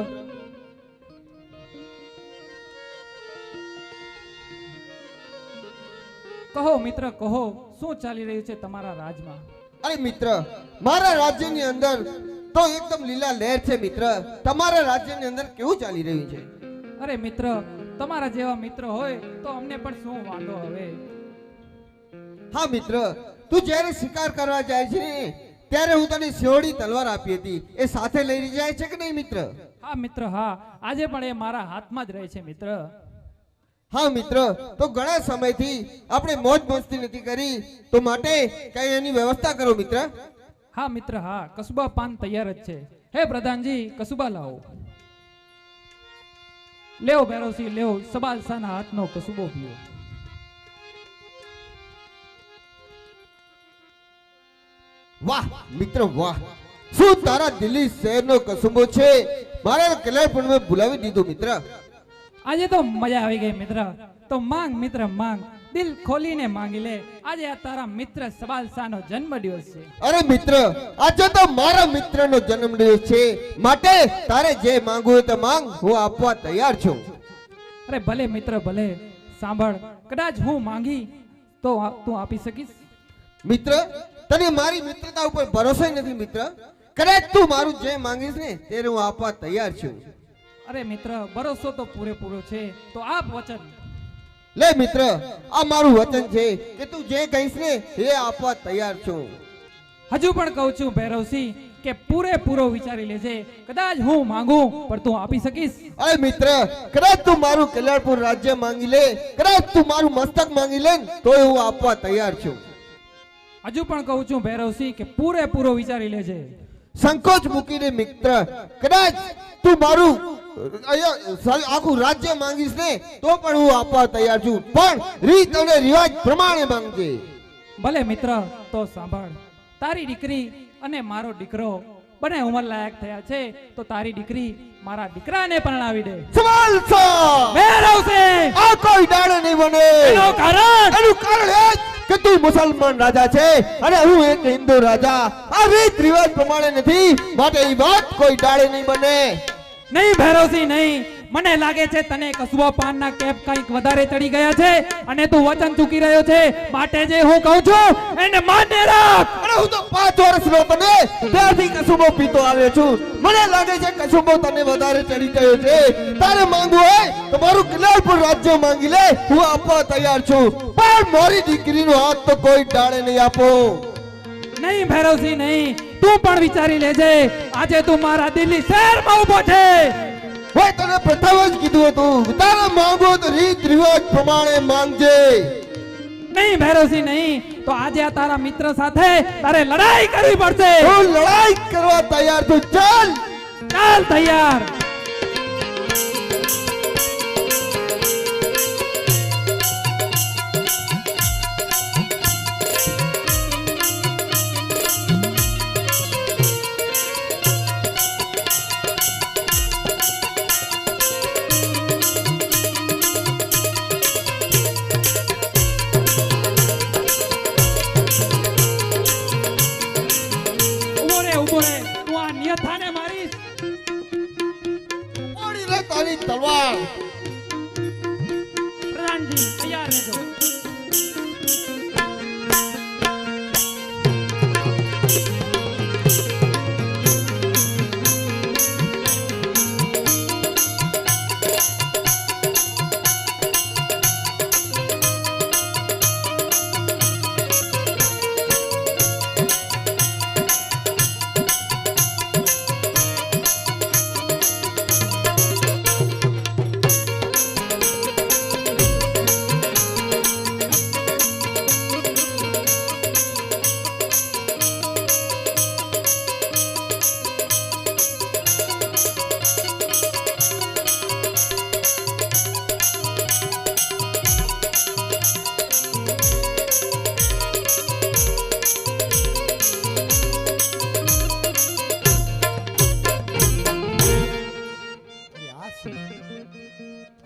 કહો મિત્ર કહો, શું ચાલી રહ્યું છે તમારા રાજમાં? અરે મિત્ર, મારા રાજ્યની અંદર તો એકદમ લીલા લહેર છે મિત્ર. તમારા રાજ્યની અંદર કેવું ચાલી રહ્યું છે? અરે મિત્ર, તમારા જેવા મિત્ર હોય તો અમને પણ શું વાંધો હવે. હા મિત્ર, તું જ્યારે શિકાર કરવા જાય છે ને, ત્યારે હું તને સિયોડી તલવાર આપી હતી, એ સાથે લઈ જાય છે કે નહીં મિત્ર? હા મિત્ર હા, આજે પણ એ મારા હાથમાં જ રહે છે મિત્ર. હા મિત્ર, તો ઘણા સમયથી આપણે મોજ મસ્તી નથી કરી, તો માટે કઈ એની વ્યવસ્થા કરો મિત્ર. હા મિત્ર હા, કસુબા પાન તૈયાર જ છે. હે પ્રધાનજી, કસુબા લાવો. લેવો ભૈરવસિંહ લેવો, સબાલસાના હાથનો કસુબો પીવો. વાહ મિત્ર વાહ, શું તારા દિલ્હી શહેરનો કસુંબો છે, મારા કલ્યાણ મેં ભૂલાવી દીધું મિત્ર. આજે તો મજા આવી ગઈ મિત્ર. તો માંગ મિત્ર માંગ, દિલ ખોલીને માંગી લે. આજે આ તારા મિત્ર સબાલસાનો જન્મદિવસ છે. અરે મિત્ર, આજે તો મારા મિત્રનો જન્મદિવસ છે, માટે તારે જે માંગવું હોય તો માંગ, હું આપવા તૈયાર છું. અરે ભલે મિત્ર ભલે, સાંભળ, કદાચ હું માંગી તો તું આપી શકીશ? મિત્ર, તને મારી મિત્રતા ઉપર ભરોસો નથી મિત્ર. કદાચ તું મારું જે માંગીશ ને તે હું આપવા તૈયાર છું. અરે મિત્ર, ભરોસો તો પૂરેપૂરો છે, તો આપ વચન. લે મિત્ર, આ મારું વચન છે કે તું જે કહીશ ને એ આપવા તૈયાર છું. હજુ પણ કહું છું ભૈરવસિંહ કે પૂરેપૂરો વિચારી લેજે. કદાચ હું માંગુ પણ તું આપી શકીશ? અરે મિત્ર, કદાચ તું મારું કલ્યાણપુર રાજ્ય માંગી લે, કદાચ તું મારું મસ્તક માંગી લે તો હું આપવા તૈયાર છું. હજુ પણ કહું છું ભૈરવસિંહ કે પૂરેપૂરો વિચારી લેજે. સંકોચ મૂકીને મિત્ર, કદાચ તું મારું આખું રાજ્ય માંગીશ ને તો પણ હું આપવા તૈયાર છું, પણ રીત અને રિવાજ પ્રમાણે માંગજે. ભલે મિત્ર, તો સાંભળ, તારી દીકરી અને મારો દીકરો બંને ઉંમર લાયક થયા છે, તો તારી દીકરી મારા દીકરાને પરણાવી દે. સવાલ છે ભૈરવસિંહ, આ કોઈ દાડે નહીં બને. એનું કારણ એ જ કે તું મુસલમાન રાજા છે અને હું એક હિન્દુ રાજા. આ રીત રિવાજ પ્રમાણે નથી, માટે એ વાત કોઈ દાડે નહીં બને. નહીં ભૈરવસિંહ નહીં, મને લાગે છે તને કસુઆ પાનના કેપ કંઈક વધારે ચડી ગયા છે અને તું વચન ચૂકી રહ્યો છે, માટે જે હું કહું છું એને માન્ય રાખ. અરે હું તો 5 વર્ષનો તને ત્યારથી કસુબો પીતો આવ્યો છું. મને લાગે છે કસુબો તને વધારે ચડી ગયો છે. તારે માંગવું હોય તો મારું કિનારપુર રાજ્ય માંગી લે, હું આપવા તૈયાર છું. પણ મારી દીકરીનો હાથ તો કોઈ ડાળે નહીં આપો. નહીં ભૈરવસિંહ નહીં, તું પણ વિચારી લેજે. આજે તું મારા દિલ્હી શહેરમાં ઊભો છે. હોય તને પ્રથમ જ કીધું હતું, તારે માંગવો તો રીત રિવાજ પ્રમાણે માંગજે. નહીં ભૈરવસિંહ નહીં, તો આજે આ તારા મિત્ર સાથે તારે લડાઈ કરવી પડશે. હું લડાઈ કરવા તૈયાર છું. ચાલ ચાલ તૈયાર. ઉભો રે, તું આ નિયથાને મારીશ. ઓડી રે તારી તલવાર. પ્રધાનજી તૈયાર રહેજો.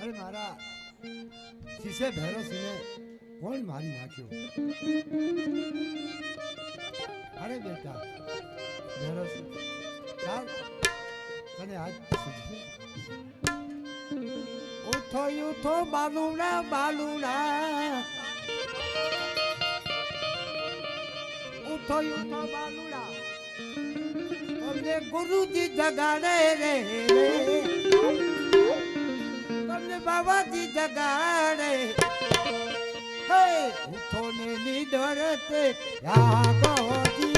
અરે મારા શિષ્ય ભૈરવસિંહને કોણ મારી નાખ્યો? અરે બેટા ભૈરવસિંહ, ચાલ તને આજ પૂછ્યું. ઉઠો ઉઠો બાલુડા બાલુડા, ઉઠો ઉઠો બાલુડા, તમને ગુરુજી જગાડે રે, તમને બાબાજી જગાડે. હે ઉઠો ને નિડરતે યાગોજી,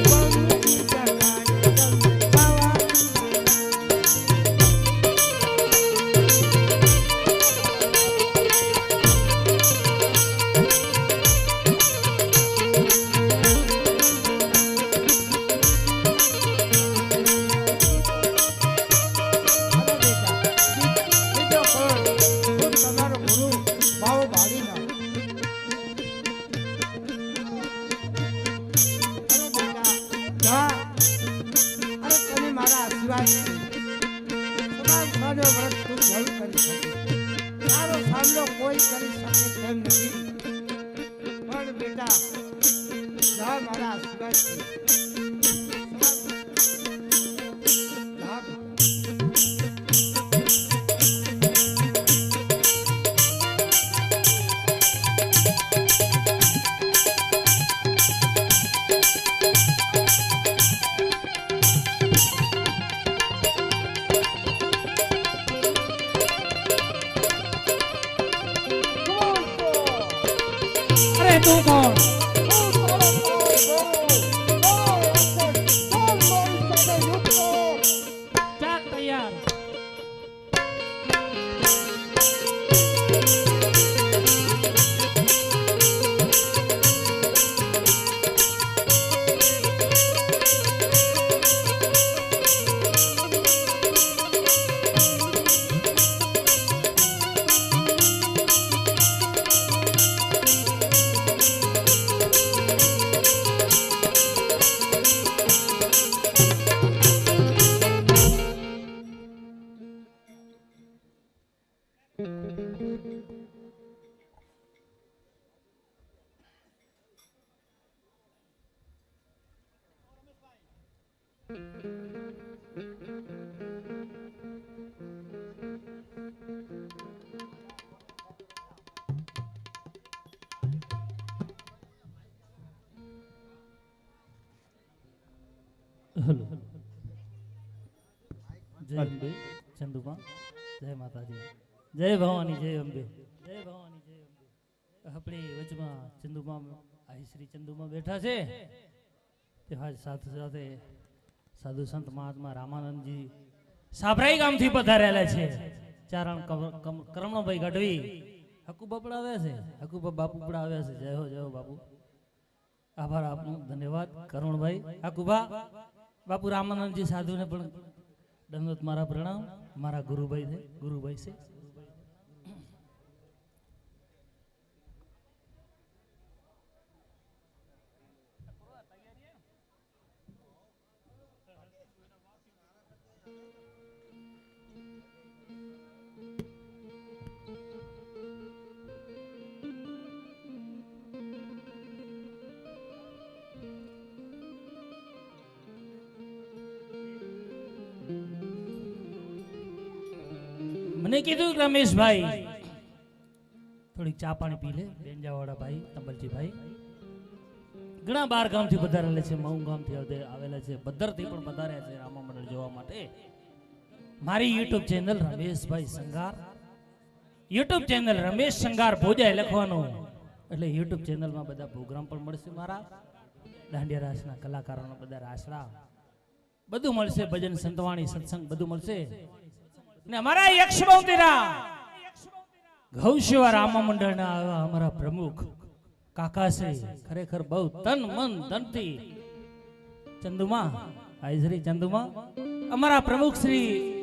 ગુરુજી જગાડે તમને બાબા. કોઈ કરી શકે તેમ નથી, પણ બેટા જા મારા આશીર્વાદ છે. જા બેટા. અરે તું કોણ? હલો જય અંબે ચંદુમા જય માતાજી જય ભવાની જય અંબે જય ભવાની જય અંબે આપણી વચમાં ચંદુમા આઈ શ્રી ચંદુમા બેઠા છે તે સાથે સાથે સાધુ સંત મહાત્મા રામાનંદજી સાબરાઈ ગામથી પધારેલા છે ચારણ કરમણભાઈ ગઢવી હકુબા પડાવ્યા છે હકુબા બાપુ પડાવ્યા છે જય હો બાપુ આભાર આપનો ધન્યવાદ કરુણભાઈ હકુબા બાપુ રામાનંદજી સાધુને પણ દંડવત મારા પ્રણામ મારા ગુરુભાઈ છે મને કીધું કે રમેશભાઈ થોડીક ચા પાણી પી લે બેંજાવાળા ભાઈ તંબલજીભાઈ ઘણા બાર ગામથી પધારેલા છે મઉ ગામથી આવેલા છે બદ્દરથી પણ પધાર્યા છે રામા મંડળ જોવા માટે મારી YouTube channel Rameshbhai Sangar YouTube channel Ramesh Sangar ભોજાય લખવાનું એટલે યુટ્યુબ ચેનલમાં બધા પ્રોગ્રામ પણ મળશે મારા દાંડિયા રાસના કલાકારોના બધા રાસડા બધું મળશે ભજન સંતવાણી સત્સંગ બધું મળશે ને અમારા યક્ષબંધીરા ગૌશેવા રામા મંડળના આવા અમારા પ્રમુખ કાકા છે ખરેખર બહુ તન મન ધનથી ચંદુમા આઈશ્રી ચંદુમા અમારા પ્રમુખ શ્રી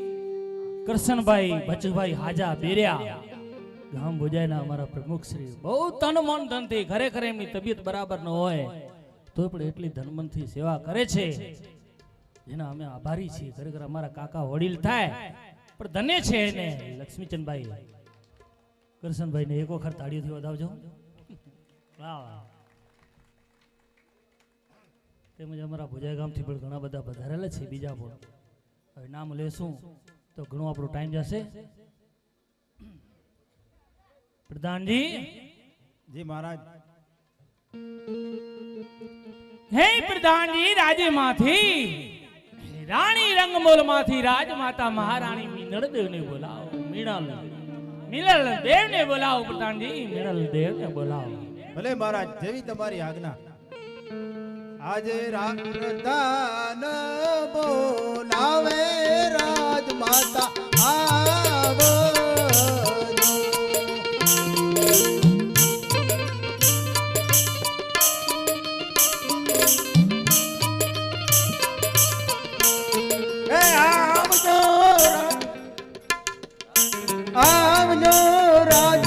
કરશનભાઈ બચુભાઈ હાજા બેરિયા ગામ ભોજાયના અમારા પ્રમુખ શ્રી બહુ તન મન ધનથી ખરેખર એમની તબિયત બરાબર ન હોય તો પણ એટલી ધનમનથી સેવા કરે છે જેના અમે આભારી છીએ ખરેખર અમારા કાકા વડીલ થાય પણ ધન્ય છે એને લક્ષ્મીચંદભાઈ કરશનભાઈ ને એક વખત તાળીઓથી વધાવજો તેમજ અમારા ભોજાઈ ગામથી પણ ઘણા બધા પધારેલા છે બીજા પણ હવે નામ લેશું તો ઘણો આપણો ટાઈમ જશે પ્રધાનજી જી મહારાજ હે પ્રધાનજી રાજ્યમાંથી રાણી રંગમોલ માંથી રાજમાતા મહારાણી મીનળદેવ ને બોલાવો મિનલ દેવ ને બોલાવો પ્રધાનજી મિનલ દેવ ને બોલાવો ભલે મહારાજ જેવી તમારી આજ્ઞા આજે પ્રધાન બોલાવે રાજમાતા આવો આવજો રાજ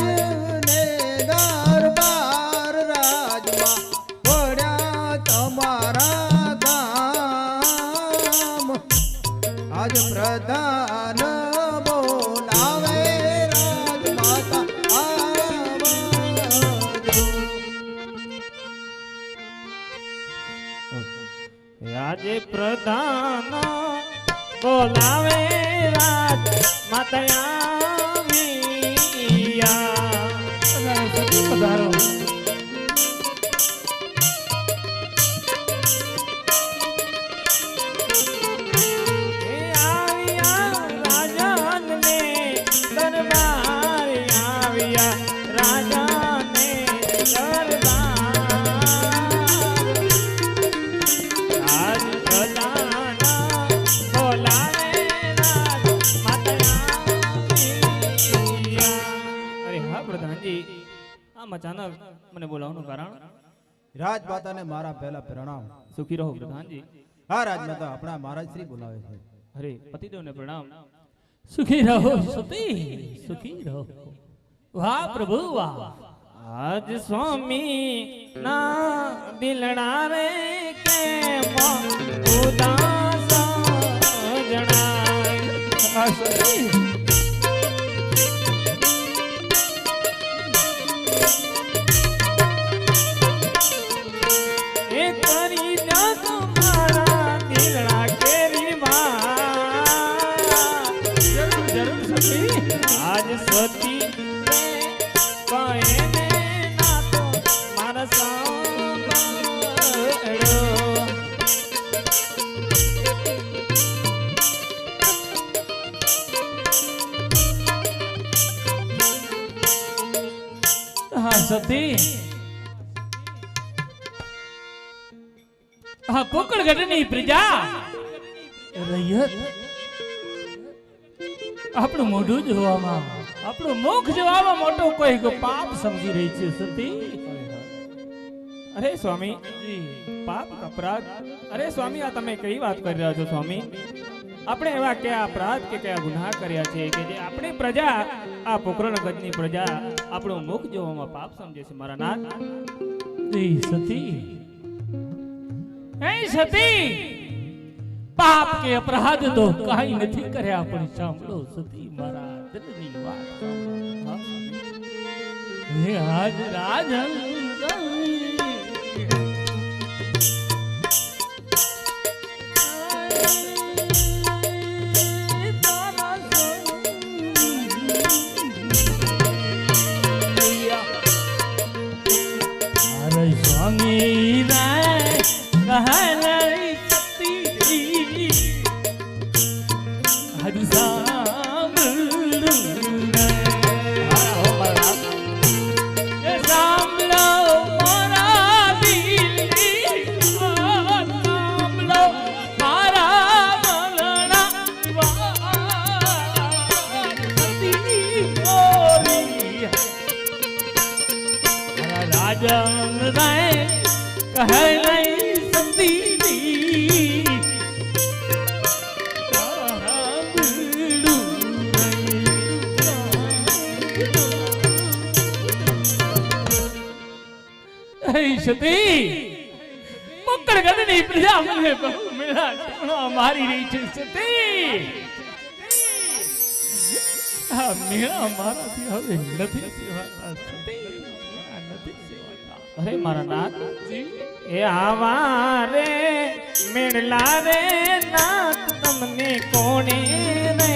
ને દરબાર રાજમાં પડ્યા તમારા ગામ આજ પ્રધાન બોલાવે રાજમાતા આવજો આજે પ્રધાન બોલાવે રાજ માતા પધારો અચાનક મને બોલાવવાનું કારણ રાજમાતાને મારા પહેલા પ્રણામ સુખી રહો પ્રધાનજી હા રાજમાતા આપણા મહારાજ શ્રી બોલાવે છે અરે પતિદેવને પ્રણામ સુખી રહો સુખી રહો વાહ પ્રભુ વાહ આજ સ્વામી ના દિલડા રે કે ઉદાસ જણાય કરી દો તમારા દિલડા કે હા સતી હા કોકણગઢની પ્રજા રૈયત આપણું મોઢું જોવામાં આપણું મુખ જોવામાં મોટો કોઈ પાપ સમજી રહી છે સતી. અરે સ્વામી પાપ અપરાધ અરે સ્વામી આ તમે કઈ વાત કરી રહ્યા છો સ્વામી? આપણે એવા કયા અપરાધ કે કયા ગુનાહ કર્યા છે કે જે આપણી પ્રજા આ પોકરણગઢની પ્રજા આપણું મુખ જોવામાં પાપ સમજે છે મારા નાથ? સતી એ સતી પાપ કે અપરાધ તો કાઈ નથી કર્યા પણ સાંભળો સતી મારા દિલની વાત સાંભળો. હે આજ રાજન સ્વામી કહે સતી હદ સાંભળો મારા દિલની વાત સાંભળો મારા મનના વાત સતી મોરી રાજન રાય કહે નહીં સતી સતી પોકરગઢની પ્રજા મને બહુ મેળા મારી રહી છે સતી. આ મેળા મારાથી હવે નથી સેવાતા સતી નથી સેવાતા. અરે મારા નાથ એ આવા રે મેળલા રે નાથ તમને કોણે રે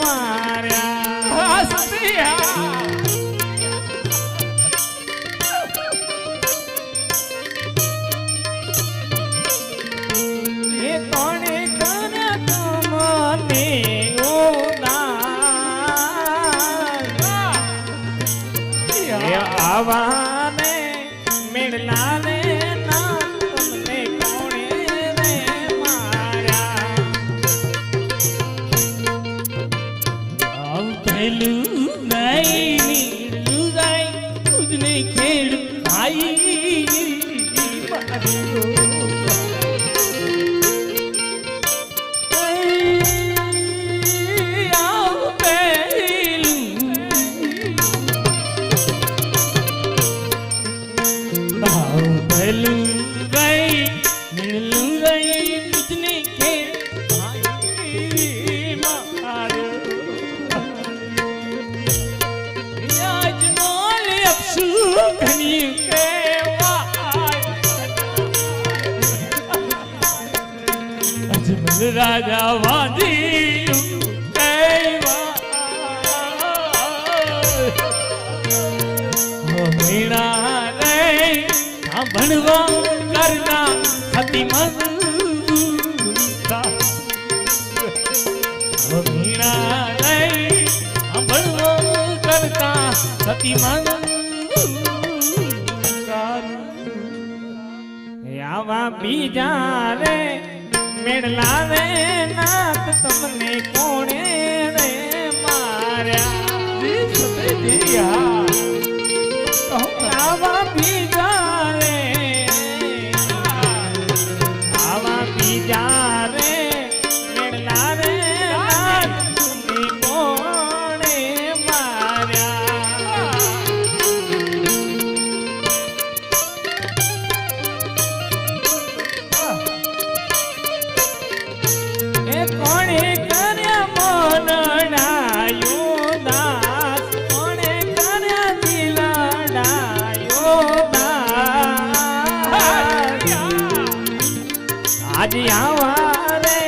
માર્યા? સતી એ કોણે કર્યા તમને ઉદાર? એ આવા ને મેળલા રે નાથ તમને કોણે રે માર્યા? પહેલું નહીં નીલું જાય ખુદને ખેડ ભાઈ પહેલું ગઈ નીલું ગઈ ખુદને ખેડ ભાઈ અજમલ રાજા વાજી મીણા રે ભણવા કરના હતી મન મીણા રે ભણવા કરતા હતી મન આવા બીજા રે મેળલા રે નાથ તમને કોણે રે માર્યા? આવા બીજા રે આવા બીજા રે મેળલા રે નાથ તમને કોણે માર્યા? એ કોણે કર્યા મનડાયો દાસ? કોણે કર્યા દિલડાયો દાસ? આજ આવા રે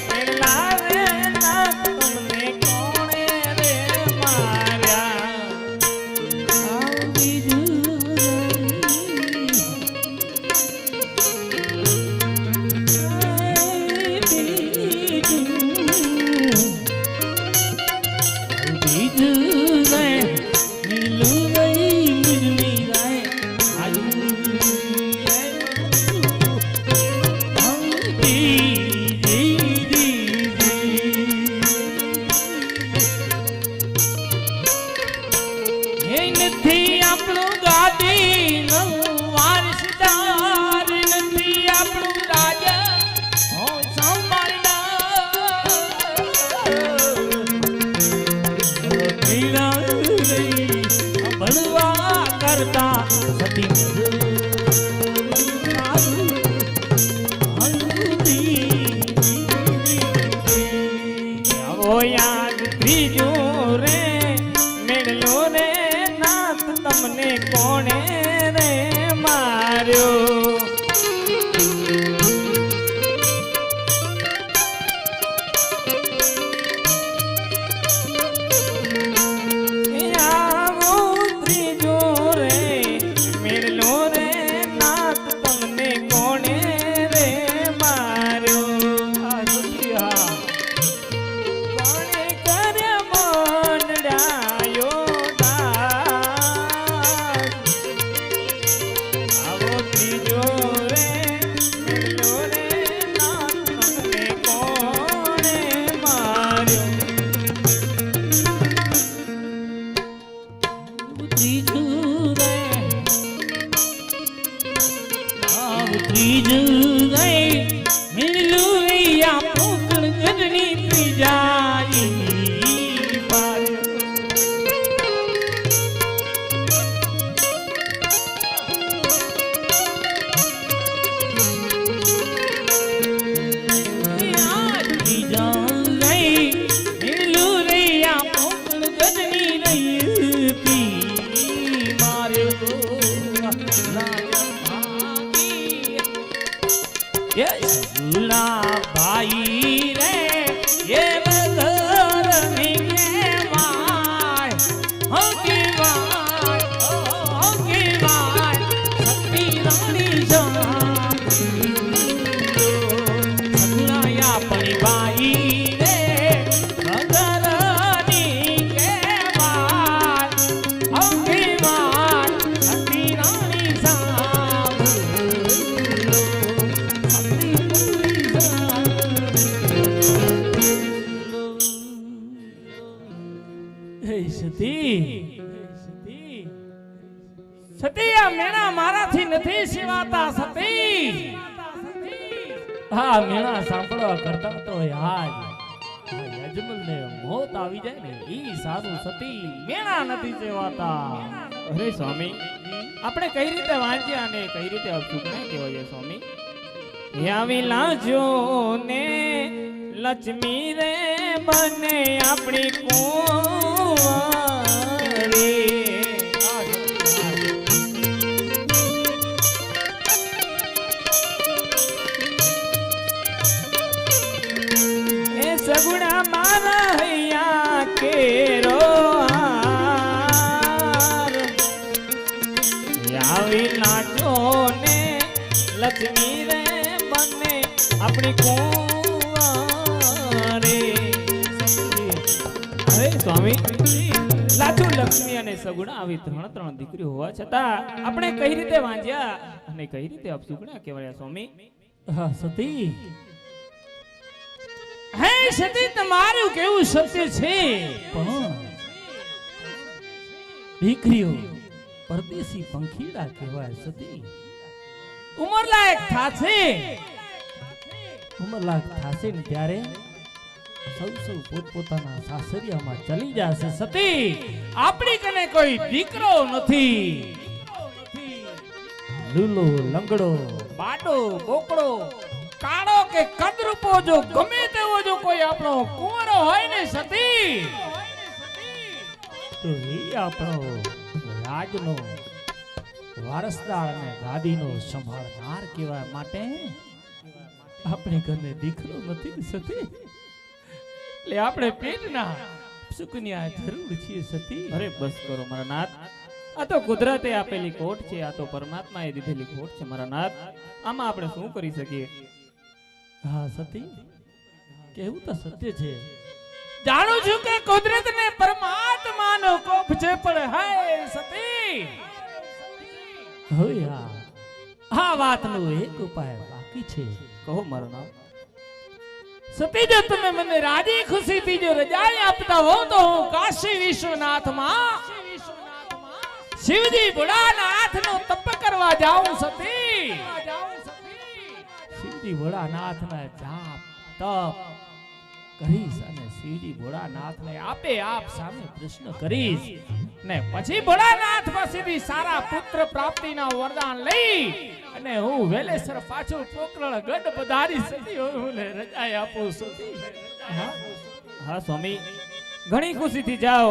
મેળલા રે નાથ તમને કોણે રે માર્યા? ભાઈ રે એ બગર ની વાય હોકી વાય સતી રાણી સગુણાયા પણી ભાઈ રે બગર ની વાય હોકી વાય સતી રાણી સતી આ મેણા મારાથી નથી સિવાતા સતી હા મેણા સાંભળવા કરતા તો યાદ અજમલ ને મોત આવી જાય ને ઈ સારું સતી મેણા નથી સેવાતા. અરે સ્વામી આપણે કઈ રીતે વાંચ્યા અને કઈ રીતે અપશુકને કહેવાય સ્વામી? આવી લાજો ને લક્ષ્મી રે બને આપણી કુંવરી એ સગુણા મારા હૈયા કેરો હાર આવી લાજો ને લક્ષ્મી રે બને આપણી કુંવરી. હવે સ્વામી લાજુ લક્ષ્મી અને સગુણા આવી ત્રણ દીકરીઓ હોવા છતાં આપણે કઈ રીતે વાંચ્યા અને કઈ રીતે અપશુકના કહેવાય સ્વામી? હા સતી હે સતી તમારું કેવું સત્ય છે પણ દીકરીઓ પરદેશી પંખીડા કહેવાય સતી. ઉંમરલાયક થાશે ને ત્યારે સૌ પોતપોતાના સાસરિયામાં ચલી જશે સતી. આપણી કને કોઈ દીકરો નથી. લૂલો લંગડો બાડો બોકડો કાળો કે કદરૂપો જો ગમે તેવો જો કોઈ આપણો કુંવરો હોય ને સતી તો એ આપણો રાજનો વારસદાર અને ગાદીનો સંભાળનાર કહેવાય. માટે આપણે ઘરને દીકરો નથી સતી એટલે આપણે પેટના સુકની આ જરૂર છે સતી. અરે બસ કરો મારા નાથ, આ તો કુદરતે આપેલી ખોટ છે, આ તો પરમાત્માએ દીધેલી ખોટ છે મારા નાથ. આમાં આપણે શું કરી શકીએ? હા સતી કેવું તો સત્ય છે. જાણું છું કે કુદરત ને પરમાત્માનો કોપ છે પણ હાય સતી હવે આ વાતનો એક ઉપાય બાકી છે. કહો મારો નામ. સતી જો તમે મને રાજી ખુશીથી જો રજાઈ આપતા હો તો હું કાશી વિશ્વનાથમાં શિવજી ભોળાનાથનો તપ કરવા જાઉં સતી. શિવજી ભોળાનાથના જાપ તપ કરીશ અને શિવજી ભોળાનાથને આપે આપ સામે પ્રશ્ન કરીશ ને પછી ભોળાનાથ પાસેથી સારા પુત્ર પ્રાપ્તિના વરદાન લઈ અને હું વેલેશ્વર પાછો પોકરણ ગઢ પધારી સતી હું રજાઈ આપું સતી. હા સ્વામી, ઘણી ખુશીથી જાઓ,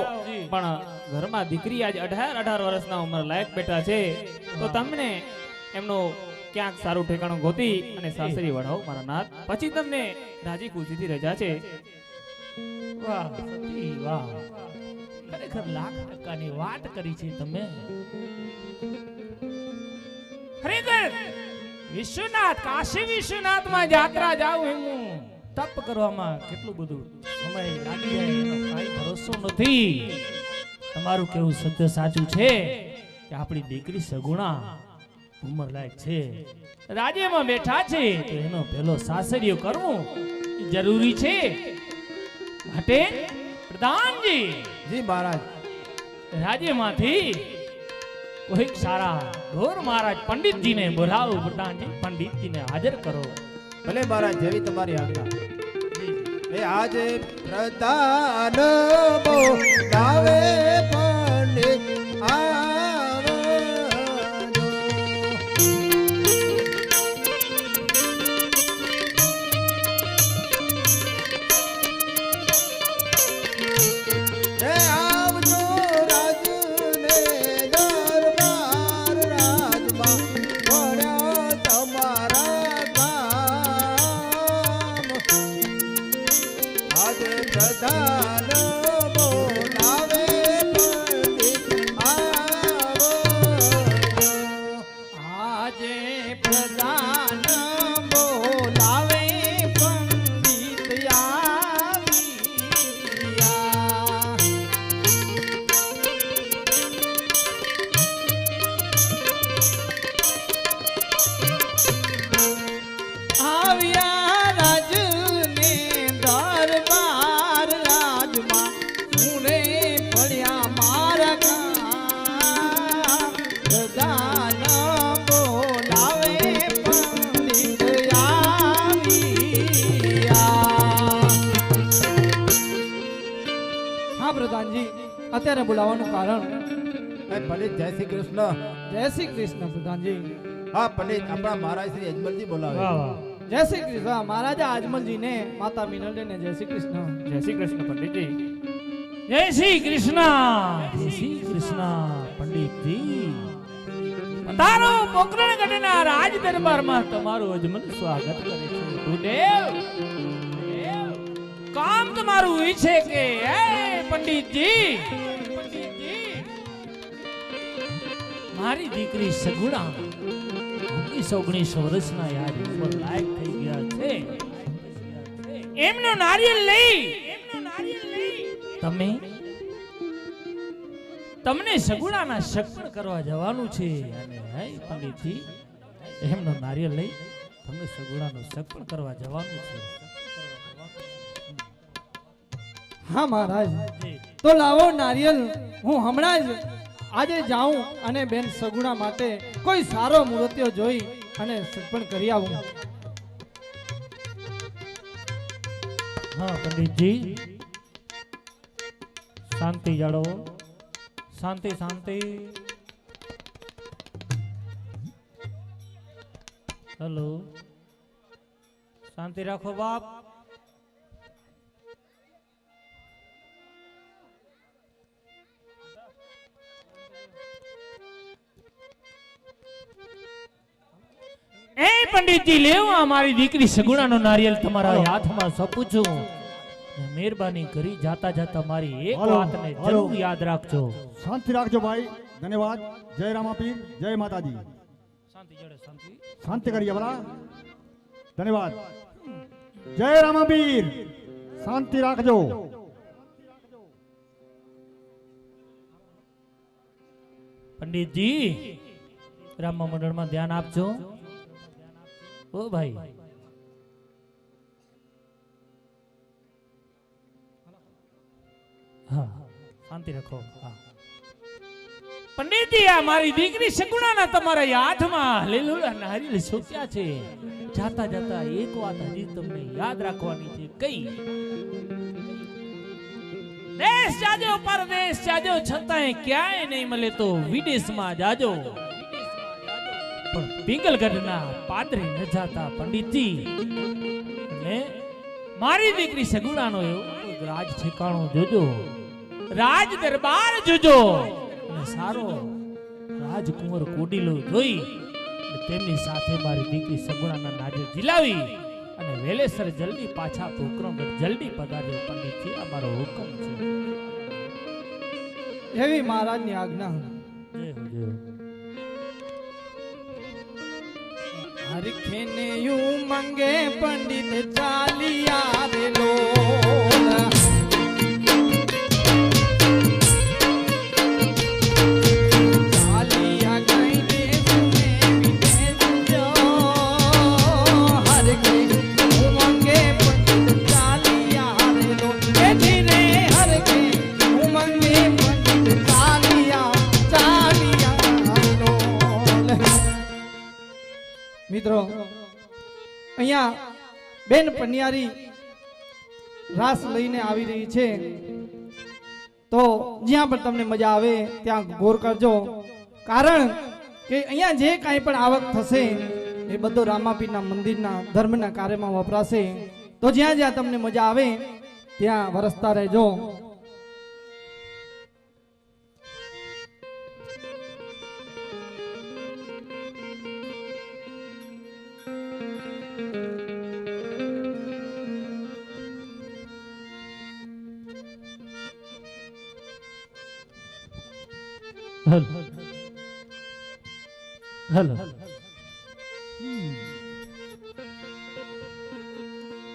પણ ઘરમાં દીકરી આજ 18 વર્ષના ઉંમર લાયક બેઠા છે તો તમને એમનો ક્યાંક સારું ઠેકાણું ગોતી અને સાસરી વળાવો મારા નાથ, પછી તમને રાજી ખુશીથી રજા છે. વાહ સતી વાહ, ખરેખર લાખ ટકાની વાત કરી છે તમે. ખરેખર વિશ્વનાથ, કાશી વિશ્વનાથમાં યાત્રા જાઉં એમ તપ કરવામાં કેટલું બધું સમય લાગી જાય એનો કાંઈ ભરોસો નથી. તમારું કેવું સત્ય સાચું છે કે આપણી દીકરી સગુણા ઉંમર લાયક છે, રાજ્યમાં બેઠા છે, તો એનો પેલો સાસરિયો કરવું એ જરૂરી છે. માટે પ્રધાનજી, જી મહારાજ. રાજ્યમાંથી કોઈક સારા ઢોર મહારાજ પંડિતજીને બોલાવો. પ્રધાનજી, પંડિતજીને હાજર કરો. ભલે મહારાજ, જેવી તમારી આજ્ઞા. એ આજે પ્રધાન બોલાવે પંડિત આવજો. એ આવજો રાજને દરબાર, રાજમાં ભણ્યા તમારા ગામ. આજે પ્રધાન બોલાવે પંડિત આવજો. આજે પ્રધાન બોલાવે પંડિત આવ્યા. આવ્યા રાજને દરબાર, રાજમાં સુરે પડ્યા મારા ગામ. પ્રધાન બોલાવે પંડિત આવ્યા. હા પ્રધાનજી, અત્યારે બોલાવવાનું કારણ. એ પંડિત જય શ્રી કૃષ્ણ. જય શ્રી કૃષ્ણ પ્રધાનજી. હા પંડિત, આપણા મહારાજ શ્રી અજમલજી બોલાવે. વાહ વાહ, જય શ્રી કૃષ્ણ મહારાજા આજમલજીને, માતા મિનલને જય શ્રી કૃષ્ણ. જય શ્રી કૃષ્ણ પંડિતજી. જય શ્રી કૃષ્ણ, જય શ્રી કૃષ્ણ પંડિતજી. તારો પોકરણગઢના રાજ દરબારમાં તમારું અજમલ સ્વાગત કરે છે. ગુરુદેવ, કામ તમારું ઈ છે કે હે પંડિતજી, મારી દીકરી સગુણા 19 વર્ષના યાદ ઉપર લાયક થઈ ગયા છે. એમનો નારિયેળ લઈ તમે તમને સગુણાના સગપણ કરવા જવાનું છે. અને હે પંડિતજી, એમનો નારિયેળ લઈ તમને સગુણાનો સગપણ કરવા જવાનું છે. હા મહારાજ, તો લાવો નારિયેળ. હું હમણાં જ આજે જાઉં અને બેન સગુણા માટે કોઈ સારો મૂર્તિઓ જોઈ અને સગપણ કરી આવું. હા પંડિતજી, શાંતિ જાળવો. શાંતિ શાંતિ. હેલો, શાંતિ રાખો બાપ. એ પંડિતજી, લેવા મારી દીકરી સગુણાનો નારિયેળ તમારા હાથમાં સોંપું છું. મહેરબાની કરી જાતા જાતા મારી એક વાતને જરૂર યાદ રાખજો. શાંતિ રાખજો ભાઈ. ધન્યવાદ. જય રામાપીર, જય માતાજી. શાંતિ જોડે શાંતિ. શાંતિ કરીએ બરા. ધન્યવાદ. જય રામાપીર. શાંતિ રાખજો. પંડિતજી, રામ મંડળમાં ધ્યાન આપજો. ઓ ભાઈ, હા શાંતિ રાખો. હા પંડિતજી, આ મારી દીકરી સગુણાના તમારા હાથમાં લીલુડા નારિયેળ સોંપ્યા છે. જાતા જાતા એક વાત હજી તમને યાદ રાખવાની છે. કઈ? દેશ જાજો, પરદેશ જાજો, છતાંય ક્યાંય નહીં મળે તો વિદેશમાં જાજો. પણ પિંગલગઢના પાદરે ન જાતા પંડિતજી. અને મારી દીકરી સગુણાનો એવો રાજ ઠેકાણો જોજો, રાજ દરબાર જોજો, અને સારો રાજકુંવર કોડીલો જોઈ તેમની સાથે મારી દીકરી સગુણાના નાજે ઝીલાવી અને વેલેસર જલ્દી પાછા પોકરણગઢ જલ્દી પધાર્યો પંડિતજી આ મારો હુકમ છે એવી મહારાજની આજ્ઞા જય હો જય હો. હરખેને યુ મંગે પંડિત ચાલિયા રે લો મિત્રો અહીંયા બેન પનિયારી રાસ લઈને આવી રહી છે તો જ્યાં પણ તમને મજા આવે ત્યાં ગોર કરજો કારણ કે અહીંયા જે કાંઈ પણ આવક થશે એ બધો રામાપીરના મંદિરના ધર્મના કાર્યમાં વપરાશે તો જ્યાં જ્યાં તમને મજા આવે ત્યાં વરસતા રહેજો હલો હલો